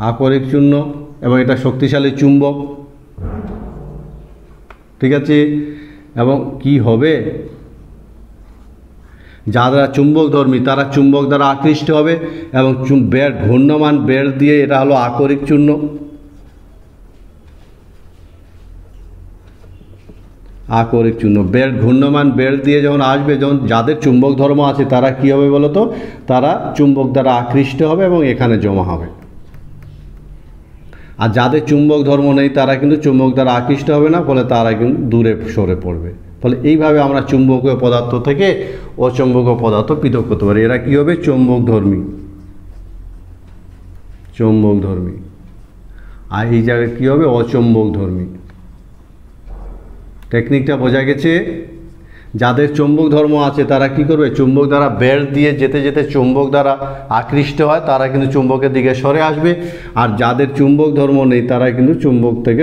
আকরিক চূর্ণ, এবং এটা শক্তিশালী চুম্বক। ঠিক আছে? এবং কি হবে? যারা চুম্বকধর্মী তারা চুম্বক দ্বারা আকৃষ্ট হবে, এবং ঘূর্ণমান বেল্ট দিয়ে, এটা হলো আকরিক চূর্ণ। আকরিক চূর্ণ বেল্ট, ঘূর্ণমান বেল্ট দিয়ে যখন আসবে, যখন যাদের চুম্বক ধর্ম আছে তারা কি হবে বলো তো? তারা চুম্বক দ্বারা আকৃষ্ট হবে এবং এখানে জমা হবে। আর যাদের চুম্বক ধর্ম নেই তারা কিন্তু চুম্বক দ্বারা আকৃষ্ট হবে না, ফলে তারা কিন্তু দূরে সরে পড়বে। ফলে এইভাবে আমরা চুম্বকীয় পদার্থ থেকে অচুম্বকীয় পদার্থ পৃথক করতে পারি। এরা কি হবে? চুম্বকধর্মী। আর এই জায়গায় কি হবে? অচুম্বকধর্মী। টেকনিকটা বোঝা গেছে? যাদের চুম্বক ধর্ম আছে তারা কি করবে? চুম্বক দ্বারা বেল্ট দিয়ে যেতে যেতে চুম্বক দ্বারা আকৃষ্ট হয়, তারা কিন্তু চুম্বকের দিকে সরে আসবে। আর যাদের চুম্বক ধর্ম নেই তারা কিন্তু চুম্বক থেকে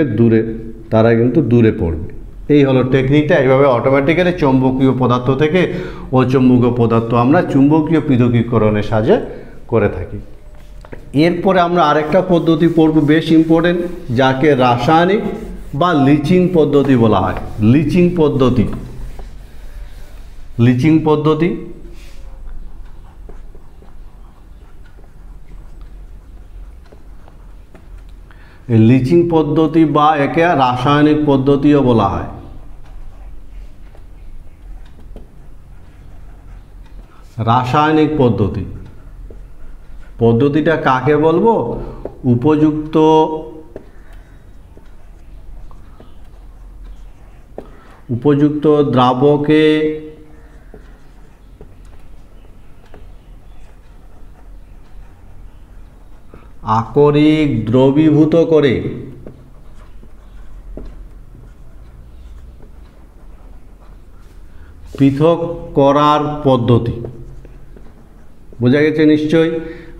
দূরে পড়বে। এই হলো টেকনিকটা। এইভাবে অটোমেটিক্যালি চৌম্বকীয় পদার্থ থেকে অচুম্বকীয় পদার্থ আমরা চুম্বকীয় পৃথকীকরণের সাহায্যে করে থাকি। এরপরে আমরা আরেকটা পদ্ধতি পড়ব, বেশ ইম্পর্টেন্ট, যাকে রাসায়নিক বা লিচিং পদ্ধতি বলা হয়। লিচিং পদ্ধতি এই লিচিং পদ্ধতি বা একে রাসায়নিক পদ্ধতিও বলা হয়। রাসায়নিক পদ্ধতিটা কাকে বলবো? উপযুক্ত দ্রাবকে আকরিক দ্রবীভূত করে পৃথক করার পদ্ধতি। বোঝা গেছে নিশ্চয়ই?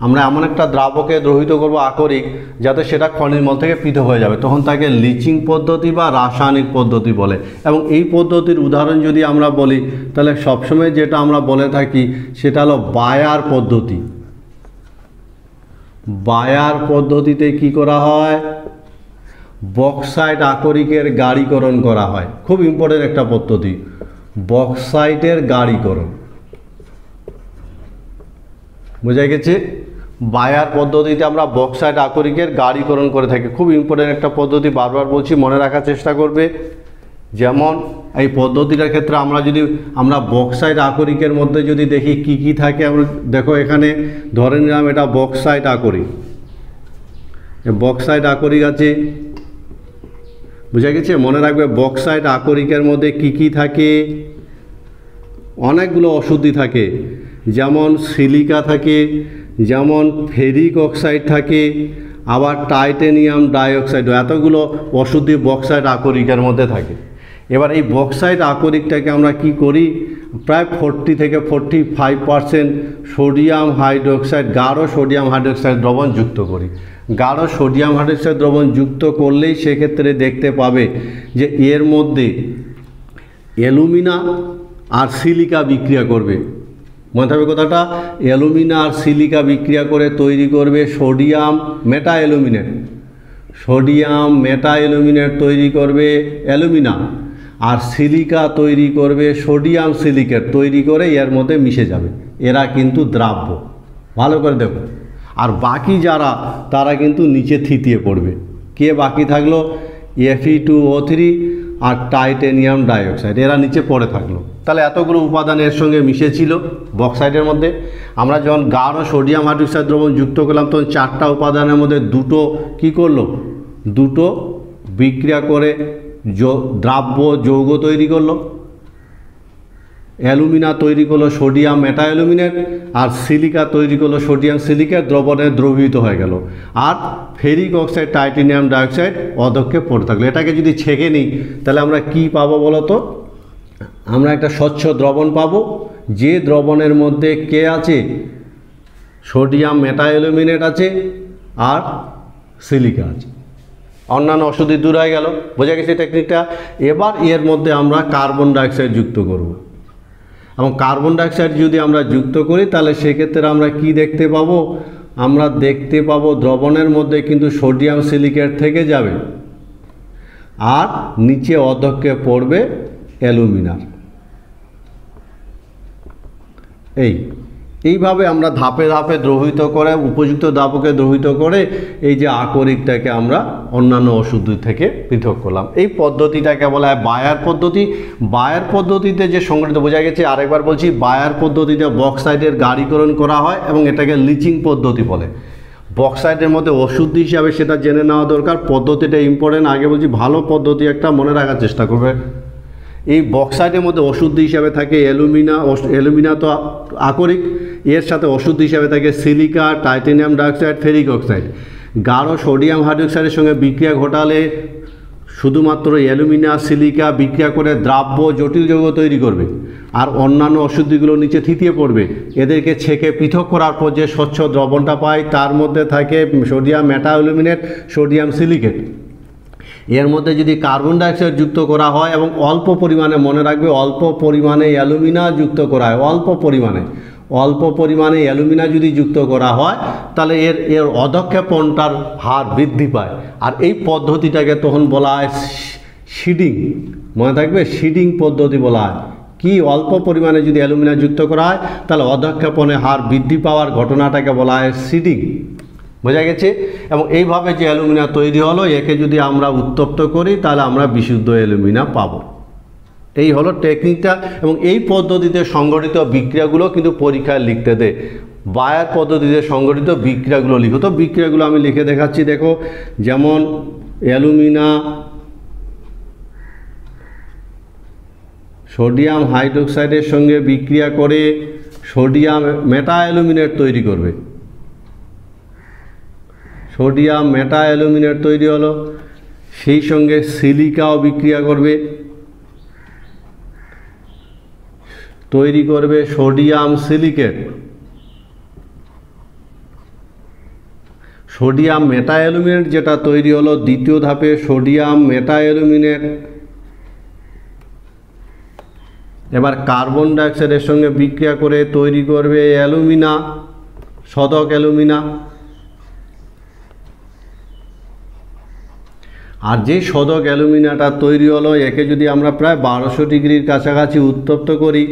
আমরা এমন একটা দ্রাবকে দ্রবীভূত করব আকরিক, যাতে সেটা খনিজমল থেকে পৃথক হয়ে যাবে, তখন তাকে লিচিং পদ্ধতি বা রাসায়নিক পদ্ধতি বলে। এবং এই পদ্ধতির উদাহরণ যদি আমরা বলি, তাহলে সবসময় যেটা আমরা বলে থাকি সেটা হলো বায়ার পদ্ধতি। বায়ার পদ্ধতিতে কি করা হয়? বক্সাইট আকরিকের গাঢ়ীকরণ করা হয়। খুব ইম্পর্টেন্ট একটা পদ্ধতি, বক্সাইটের গাঢ়ীকরণ। বোঝা গেছে? বায়ার পদ্ধতিতে আমরা বক্সাইট আকরিকের গাঢ়ীকরণ করে থাকি। খুব ইম্পর্টেন্ট একটা পদ্ধতি, বারবার বলছি, মনে রাখার চেষ্টা করবে। যেমন এই পদ্ধতিটার ক্ষেত্রে আমরা বক্সাইট আকরিকের মধ্যে যদি দেখি কি কি থাকে, আমরা দেখো এখানে ধরে নিলাম এটা বক্সাইট আকরিক। বক্সাইট আকরিক আছে, বুঝা গেছে? মনে রাখবে বক্সাইট আকরিকের মধ্যে কি থাকে, অনেকগুলো অশুদ্ধি থাকে, যেমন সিলিকা থাকে, যেমন ফেরিক অক্সাইড থাকে, আবার টাইটানিয়াম ডাইঅক্সাইড, এতগুলো অশুদ্ধি বক্সাইট আকরিকের মধ্যে থাকে। এবার এই বক্সাইট আকরিকটাকে আমরা কি করি, প্রায় 40 থেকে 45% সোডিয়াম হাইড্রোক্সাইড, গাঢ় সোডিয়াম হাইড্রোক্সাইড দ্রবণ যুক্ত করি। গাঢ় সোডিয়াম হাইড্রোক্সাইড দ্রবণ যুক্ত করলেই সেক্ষেত্রে দেখতে পাবে যে এর মধ্যে অ্যালুমিনা আর সিলিকা বিক্রিয়া করবে। মনে থাকবে কথাটা, অ্যালুমিনা আর সিলিকা বিক্রিয়া করে তৈরি করবে সোডিয়াম মেটা অ্যালুমিনেট। সোডিয়াম মেটা অ্যালুমিনেট তৈরি করবে অ্যালুমিনা, আর সিলিকা তৈরি করবে সোডিয়াম সিলিকেট, তৈরি করে এর মধ্যে মিশে যাবে। এরা কিন্তু দ্রাব্য, ভালো করে দেখো। আর বাকি যারা, তারা কিন্তু নিচে থিতিয়ে পড়বে। কে বাকি থাকলো? Fe2O3 আর টাইটানিয়াম ডাইঅক্সাইড, এরা নিচে পড়ে থাকলো। তাহলে এতগুলো উপাদান এর সঙ্গে মিশেছিল বক্সাইটের মধ্যে। আমরা যখন গাঢ় সোডিয়াম হাইড্রোক্সাইড দ্রবণ যুক্ত করলাম, তখন 4টা উপাদানের মধ্যে 2টো কী করলো, 2টো বিক্রিয়া করে দ্রাব্য যৌগ তৈরি করলো। অ্যালুমিনা তৈরি করলো সোডিয়াম মেটা অ্যালুমিনেট, আর সিলিকা তৈরি করলো সোডিয়াম সিলিকেট, দ্রবণে দ্রবীভূত হয়ে গেল। আর ফেরিক অক্সাইড টাইটানিয়াম ডাইঅক্সাইড অধক্ষে পড়ে থাকলো। এটাকে যদি ছেঁকে নিই, তাহলে আমরা কি পাবো বলো তো? আমরা একটা স্বচ্ছ দ্রবণ পাবো, যে দ্রবণের মধ্যে কে আছে, সোডিয়াম মেটা অ্যালুমিনেট আছে আর সিলিকা আছে। অন্যান্য অশুদ্ধি দূর হয়ে গেল। বোঝা গেছে টেকনিকটা? এবার এর মধ্যে আমরা কার্বন ডাইঅক্সাইড যুক্ত করব, এবং কার্বন ডাইঅক্সাইড যদি আমরা যুক্ত করি, তাহলে সেক্ষেত্রে আমরা কি দেখতে পাবো? আমরা দেখতে পাবো দ্রবণের মধ্যে কিন্তু সোডিয়াম সিলিকেট থেকে যাবে, আর নিচে অধক্ষে পড়বে অ্যালুমিনার। এইভাবে আমরা ধাপে ধাপে দ্রবীভূত করে, উপযুক্ত দ্রাবকে দ্রবীভূত করে এই যে আকরিকটাকে আমরা অন্যান্য অশুদ্ধি থেকে পৃথক করলাম। এই পদ্ধতিটাকে বলা হয় বায়ার পদ্ধতি। বায়ার পদ্ধতিতে যে সংগঠিত, বোঝা গেছে? আরেকবার বলছি, বায়ার পদ্ধতিতে বক্সাইটের গাঢ়ীকরণ করা হয় এবং এটাকে লিচিং পদ্ধতি বলে। বক্সাইটের মধ্যে অশুদ্ধি হিসাবে সেটা জেনে নেওয়া দরকার। পদ্ধতিটা ইম্পর্টেন্ট। আগে বলছি, ভালো পদ্ধতি একটা মনে রাখার চেষ্টা করবে। এই বক্সাইটের মধ্যে অশুদ্ধি হিসাবে থাকে অ্যালুমিনা। অ্যালুমিনা তো আকরিক, এর সাথে অশুদ্ধি হিসাবে থাকে silica, titanium dioxide, ferric oxide. গাঢ় সোডিয়াম হাইড্রোক্সাইডের সঙ্গে বিক্রিয়া ঘটালে শুধুমাত্র অ্যালুমিনা সিলিকা বিক্রিয়া করে দ্রাব্য জটিল যৌগ তৈরি করবে, আর অন্যান্য অশুদ্ধিগুলো নিচে থিতিয়ে পড়বে। এদেরকে ছেঁকে পৃথক করার পর যে স্বচ্ছ দ্রবণটা পাই, তার মধ্যে থাকে সোডিয়াম মেটা অ্যালুমিনেট, সোডিয়াম সিলিকেট। এর মধ্যে যদি কার্বন ডাইঅক্সাইড যুক্ত করা হয় এবং অল্প পরিমাণে, মনে রাখবে, অল্প পরিমাণে অ্যালুমিনা যুক্ত করা হয়, অল্প পরিমাণে অ্যালুমিনা যদি যুক্ত করা হয়, তাহলে এর অধক্ষেপণটার হার বৃদ্ধি পায়। আর এই পদ্ধতিটাকে তখন বলা হয় শিডিং। মনে থাকবে, শিডিং পদ্ধতি বলা হয়। কি, অল্প পরিমাণে যদি অ্যালুমিনা যুক্ত করা হয়, তাহলে অধক্ষেপণের হার বৃদ্ধি পাওয়ার ঘটনাটাকে বলা হয় শিডিং। বোঝা গেছে? এবং এইভাবে যে অ্যালুমিনা তৈরি হলো, একে যদি আমরা উত্তপ্ত করি, তাহলে আমরা বিশুদ্ধ অ্যালুমিনা পাবো। এই হলো টেকনিকটা। এবং এই পদ্ধতিতে সংগঠিত বিক্রিয়াগুলো কিন্তু পরীক্ষায় লিখতে দেয়। বায়ার পদ্ধতিতে সংগঠিত বিক্রিয়াগুলো লিখো। তো বিক্রিয়াগুলো আমি লিখে দেখাচ্ছি, দেখো। যেমন অ্যালুমিনা সোডিয়াম হাইড্রোক্সাইডের সঙ্গে বিক্রিয়া করে সোডিয়াম মেটা অ্যালুমিনেট তৈরি করবে। সোডিয়াম মেটা অ্যালুমিনেট তৈরি হলো, সেই সঙ্গে সিলিকাও বিক্রিয়া করবে, তৈরি করবে সোডিয়াম সিলিকেট। সোডিয়াম মেটা অ্যালুমিনেট যেটা তৈরি হলো, দ্বিতীয় ধাপে সোডিয়াম মেটা অ্যালুমিনেট এবার কার্বন ডাইঅক্সাইডের সঙ্গে বিক্রিয়া করে তৈরি করবে অ্যালুমিনা, শতক অ্যালুমিনা। আর যে শতক অ্যালুমিনাটা তৈরি হলো, একে যদি আমরা প্রায় 1200 ডিগ্রির কাছাকাছি উত্তপ্ত করি,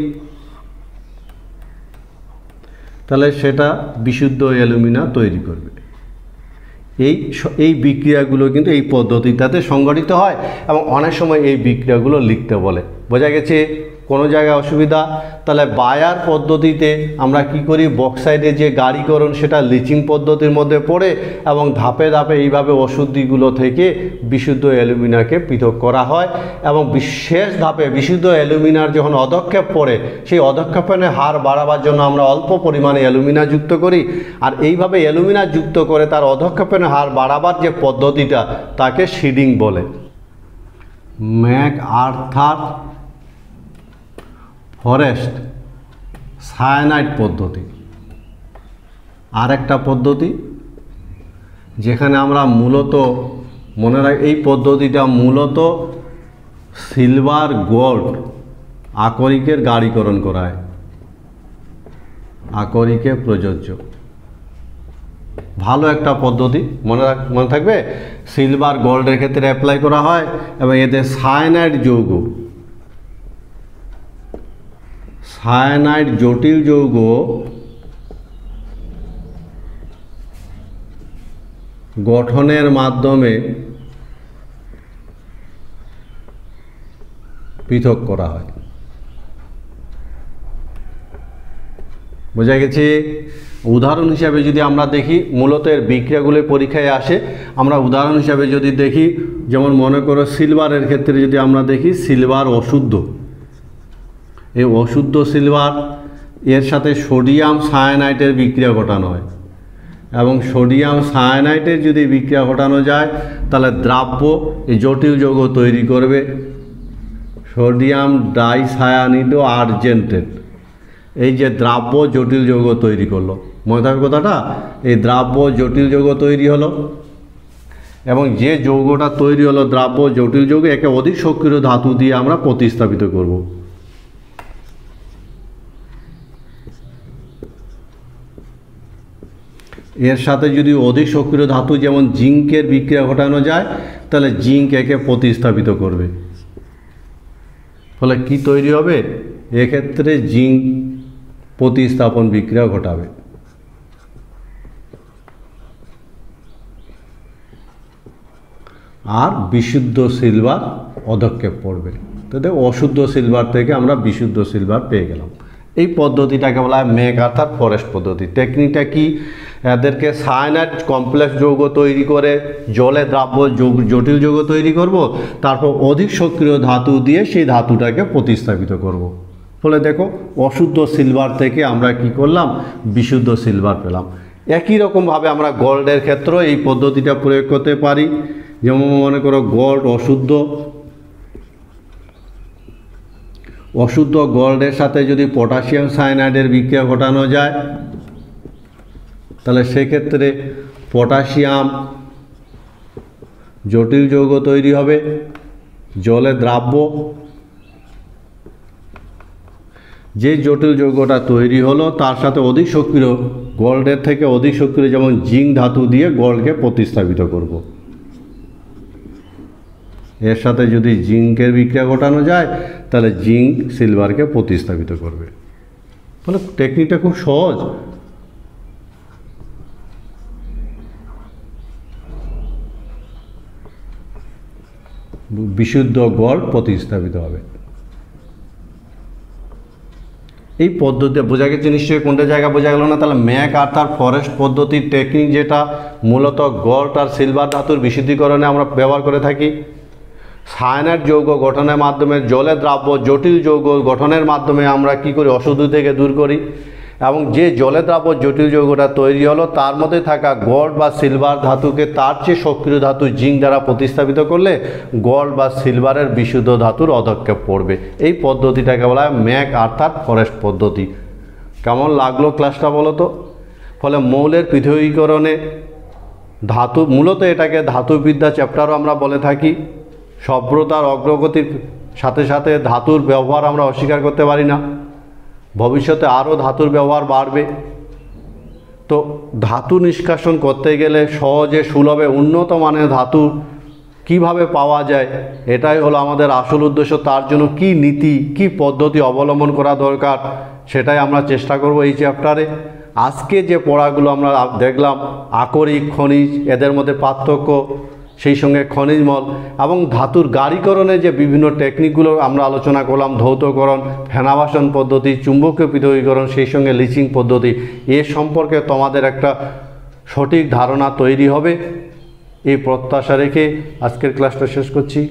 তাহলে সেটা বিশুদ্ধ অ্যালুমিনা তৈরি করবে। এই বিক্রিয়াগুলো কিন্তু এই পদ্ধতিটাতে সংগঠিত হয়, এবং অনেক সময় এই বিক্রিয়াগুলো লিখতে বলে। বোঝা গেছে? কোনো জায়গায় অসুবিধা, তাহলে বায়ার পদ্ধতিতে আমরা কি করি, বক্সাইডের যে গাড়িকরণ সেটা লিচিং পদ্ধতির মধ্যে পড়ে এবং ধাপে ধাপে এইভাবে অশুদ্ধিগুলো থেকে বিশুদ্ধ অ্যালুমিনাকে পৃথক করা হয় এবং শেষ ধাপে বিশুদ্ধ অ্যালুমিনার যখন অধক্ষেপ পড়ে সেই অধক্ষেপণের হার বাড়াবার জন্য আমরা অল্প পরিমাণে অ্যালুমিনা যুক্ত করি। আর এইভাবে অ্যালুমিনা যুক্ত করে তার অধক্ষেপণের হার বাড়াবার যে পদ্ধতিটা তাকে শিডিং বলে। ম্যাকআর্থার ফরেস্ট সায়ানাইড পদ্ধতি আর একটা পদ্ধতি, যেখানে আমরা মূলত মনে রাখ এই পদ্ধতিটা মূলত সিলভার গোল্ড আকরিকের গাড়িকরণ করায়, আকরিকে প্রযোজ্য ভালো একটা পদ্ধতি, মনে থাকবে। সিলভার গোল্ডের ক্ষেত্রে অ্যাপ্লাই করা হয় এবং এতে সায়ানাইড যৌগ, সায়ানাইড জটিল যৌগ গঠনের মাধ্যমে পৃথক করা হয়। বোঝা গেছে? উদাহরণ হিসাবে যদি আমরা দেখি, মূলত এর বিক্রিয়াগুলো পরীক্ষায় আসে। আমরা উদাহরণ হিসাবে যদি দেখি, যেমন মনে করো সিলভারের ক্ষেত্রে যদি আমরা দেখি, সিলভার অশুদ্ধ, এই অশুদ্ধ সিলভার এর সাথে সোডিয়াম সায়ানাইটের বিক্রিয়া ঘটানো হয় এবং সোডিয়াম সায়ানাইটের যদি বিক্রিয়া ঘটানো যায় তাহলে দ্রাব্য এই জটিল যৌগ তৈরি করবে সোডিয়াম ডাইসায়ানিডো আর্জেন্টেট। এই যে দ্রাব্য জটিল যৌগ তৈরি করলো, মনে থাকবে কথাটা, এই দ্রাব্য জটিল যৌগ তৈরি হলো এবং যে যৌগটা তৈরি হলো দ্রাব্য জটিল যৌগ, একে অধিক সক্রিয় ধাতু দিয়ে আমরা প্রতিস্থাপিত করব। এর সাথে যদি অধিক সক্রিয় ধাতু যেমন জিঙ্কের বিক্রিয়া ঘটানো যায় তাহলে জিঙ্ক একে প্রতিস্থাপিত করবে, ফলে কি তৈরি হবে, এক্ষেত্রে জিঙ্ক প্রতিস্থাপন বিক্রিয়া ঘটাবে। আর বিশুদ্ধ সিলভার অধক্ষেপ পড়বে। তো অশুদ্ধ সিলভার থেকে আমরা বিশুদ্ধ সিলভার পেয়ে গেলাম। এই পদ্ধতিটাকে বলা হয় ম্যাকআর্থার ফরেস্ট পদ্ধতি। টেকনিকটা কি, এদেরকে সায়ানাইড কমপ্লেক্স যৌগ তৈরি করে জলে দ্রাব্য জটিল যৌগ তৈরি করব, তারপর অধিক সক্রিয় ধাতু দিয়ে সেই ধাতুটাকে প্রতিস্থাপিত করব। ফলে দেখো অশুদ্ধ সিলভার থেকে আমরা কি করলাম, বিশুদ্ধ সিলভার পেলাম। একই রকমভাবে আমরা গোল্ডের ক্ষেত্রেও এই পদ্ধতিটা প্রয়োগ করতে পারি। যেমন মনে করো গোল্ড অশুদ্ধ, অশুদ্ধ গোল্ডের সাথে যদি পটাশিয়াম সায়ানাইডের বিক্রিয়া ঘটানো যায় তাহলে সেক্ষেত্রে পটাশিয়াম জটিল যৌগ তৈরি হবে জলে দ্রাব্য। যে জটিল যৌগটা তৈরি হলো তার সাথে অধিক সক্রিয়, গোল্ডের থেকে অধিক সক্রিয় যেমন জিঙ্ক ধাতু দিয়ে গোল্ডকে প্রতিস্থাপিত করব। এর সাথে যদি জিঙ্কের বিক্রিয়া ঘটানো যায় তাহলে জিঙ্ক সিলভারকে প্রতিস্থাপিত করবে। ফলে টেকনিকটা খুব সহজ। বিশুদ্ধ গোল্ড প্রতিস্থাপিত হবে। এই পদ্ধতিতে বোঝা গেছে নিশ্চয়ই, কোনটা জায়গা বোঝা গেল না? তাহলে ম্যাকআর্থার ফরেস্ট পদ্ধতির টেকনিক যেটা মূলত গোল্ড আর সিলভার ধাতুর বিশুদ্ধীকরণে আমরা ব্যবহার করে থাকি। সায়ানাইড যৌগ গঠনের মাধ্যমে জলে দ্রাব্য জটিল যৌগ গঠনের মাধ্যমে আমরা কি করি, অশুদ্ধি থেকে দূর করি এবং যে জলে দ্রাব্য জটিল যৌগটা তৈরি হলো তার মধ্যে থাকা গোল্ড বা সিলভার ধাতুকে তার চেয়ে সক্রিয় ধাতু জিঙ্ক দ্বারা প্রতিস্থাপিত করলে গোল্ড বা সিলভারের বিশুদ্ধ ধাতুর অধক্ষেপ পড়বে। এই পদ্ধতিটাকে বলা হয় ম্যাকআর্থার ফরেস্ট পদ্ধতি। কেমন লাগলো ক্লাসটা বলো তো? ফলে মৌলের পৃথকীকরণে ধাতু, মূলত এটাকে ধাতুবিদ্যা চ্যাপ্টারও আমরা বলে থাকি। সভ্যতার অগ্রগতির সাথে সাথে ধাতুর ব্যবহার আমরা অস্বীকার করতে পারি না, ভবিষ্যতে আরও ধাতুর ব্যবহার বাড়বে। তো ধাতু নিষ্কাশন করতে গেলে সহজে সুলভে উন্নত মানের ধাতু কিভাবে পাওয়া যায়, এটাই হলো আমাদের আসল উদ্দেশ্য। তার জন্য কি নীতি, কি পদ্ধতি অবলম্বন করা দরকার সেটাই আমরা চেষ্টা করব এই চ্যাপ্টারে। আজকে যে পড়াগুলো আমরা দেখলাম, আকরিক, খনিজ, এদের মধ্যে পার্থক্য, সেই সঙ্গে খনিজ মল এবং ধাতুর গাড়িকরণে যে বিভিন্ন টেকনিকগুলো আমরা আলোচনা করলাম, ধৌতকরণ, ফেনাবাসন পদ্ধতি, চুম্বকীয় পৃথকীকরণ, সেই সঙ্গে লিচিং পদ্ধতি, এ সম্পর্কে তোমাদের একটা সঠিক ধারণা তৈরি হবে এই প্রত্যাশা রেখে আজকের ক্লাসটা শেষ করছি।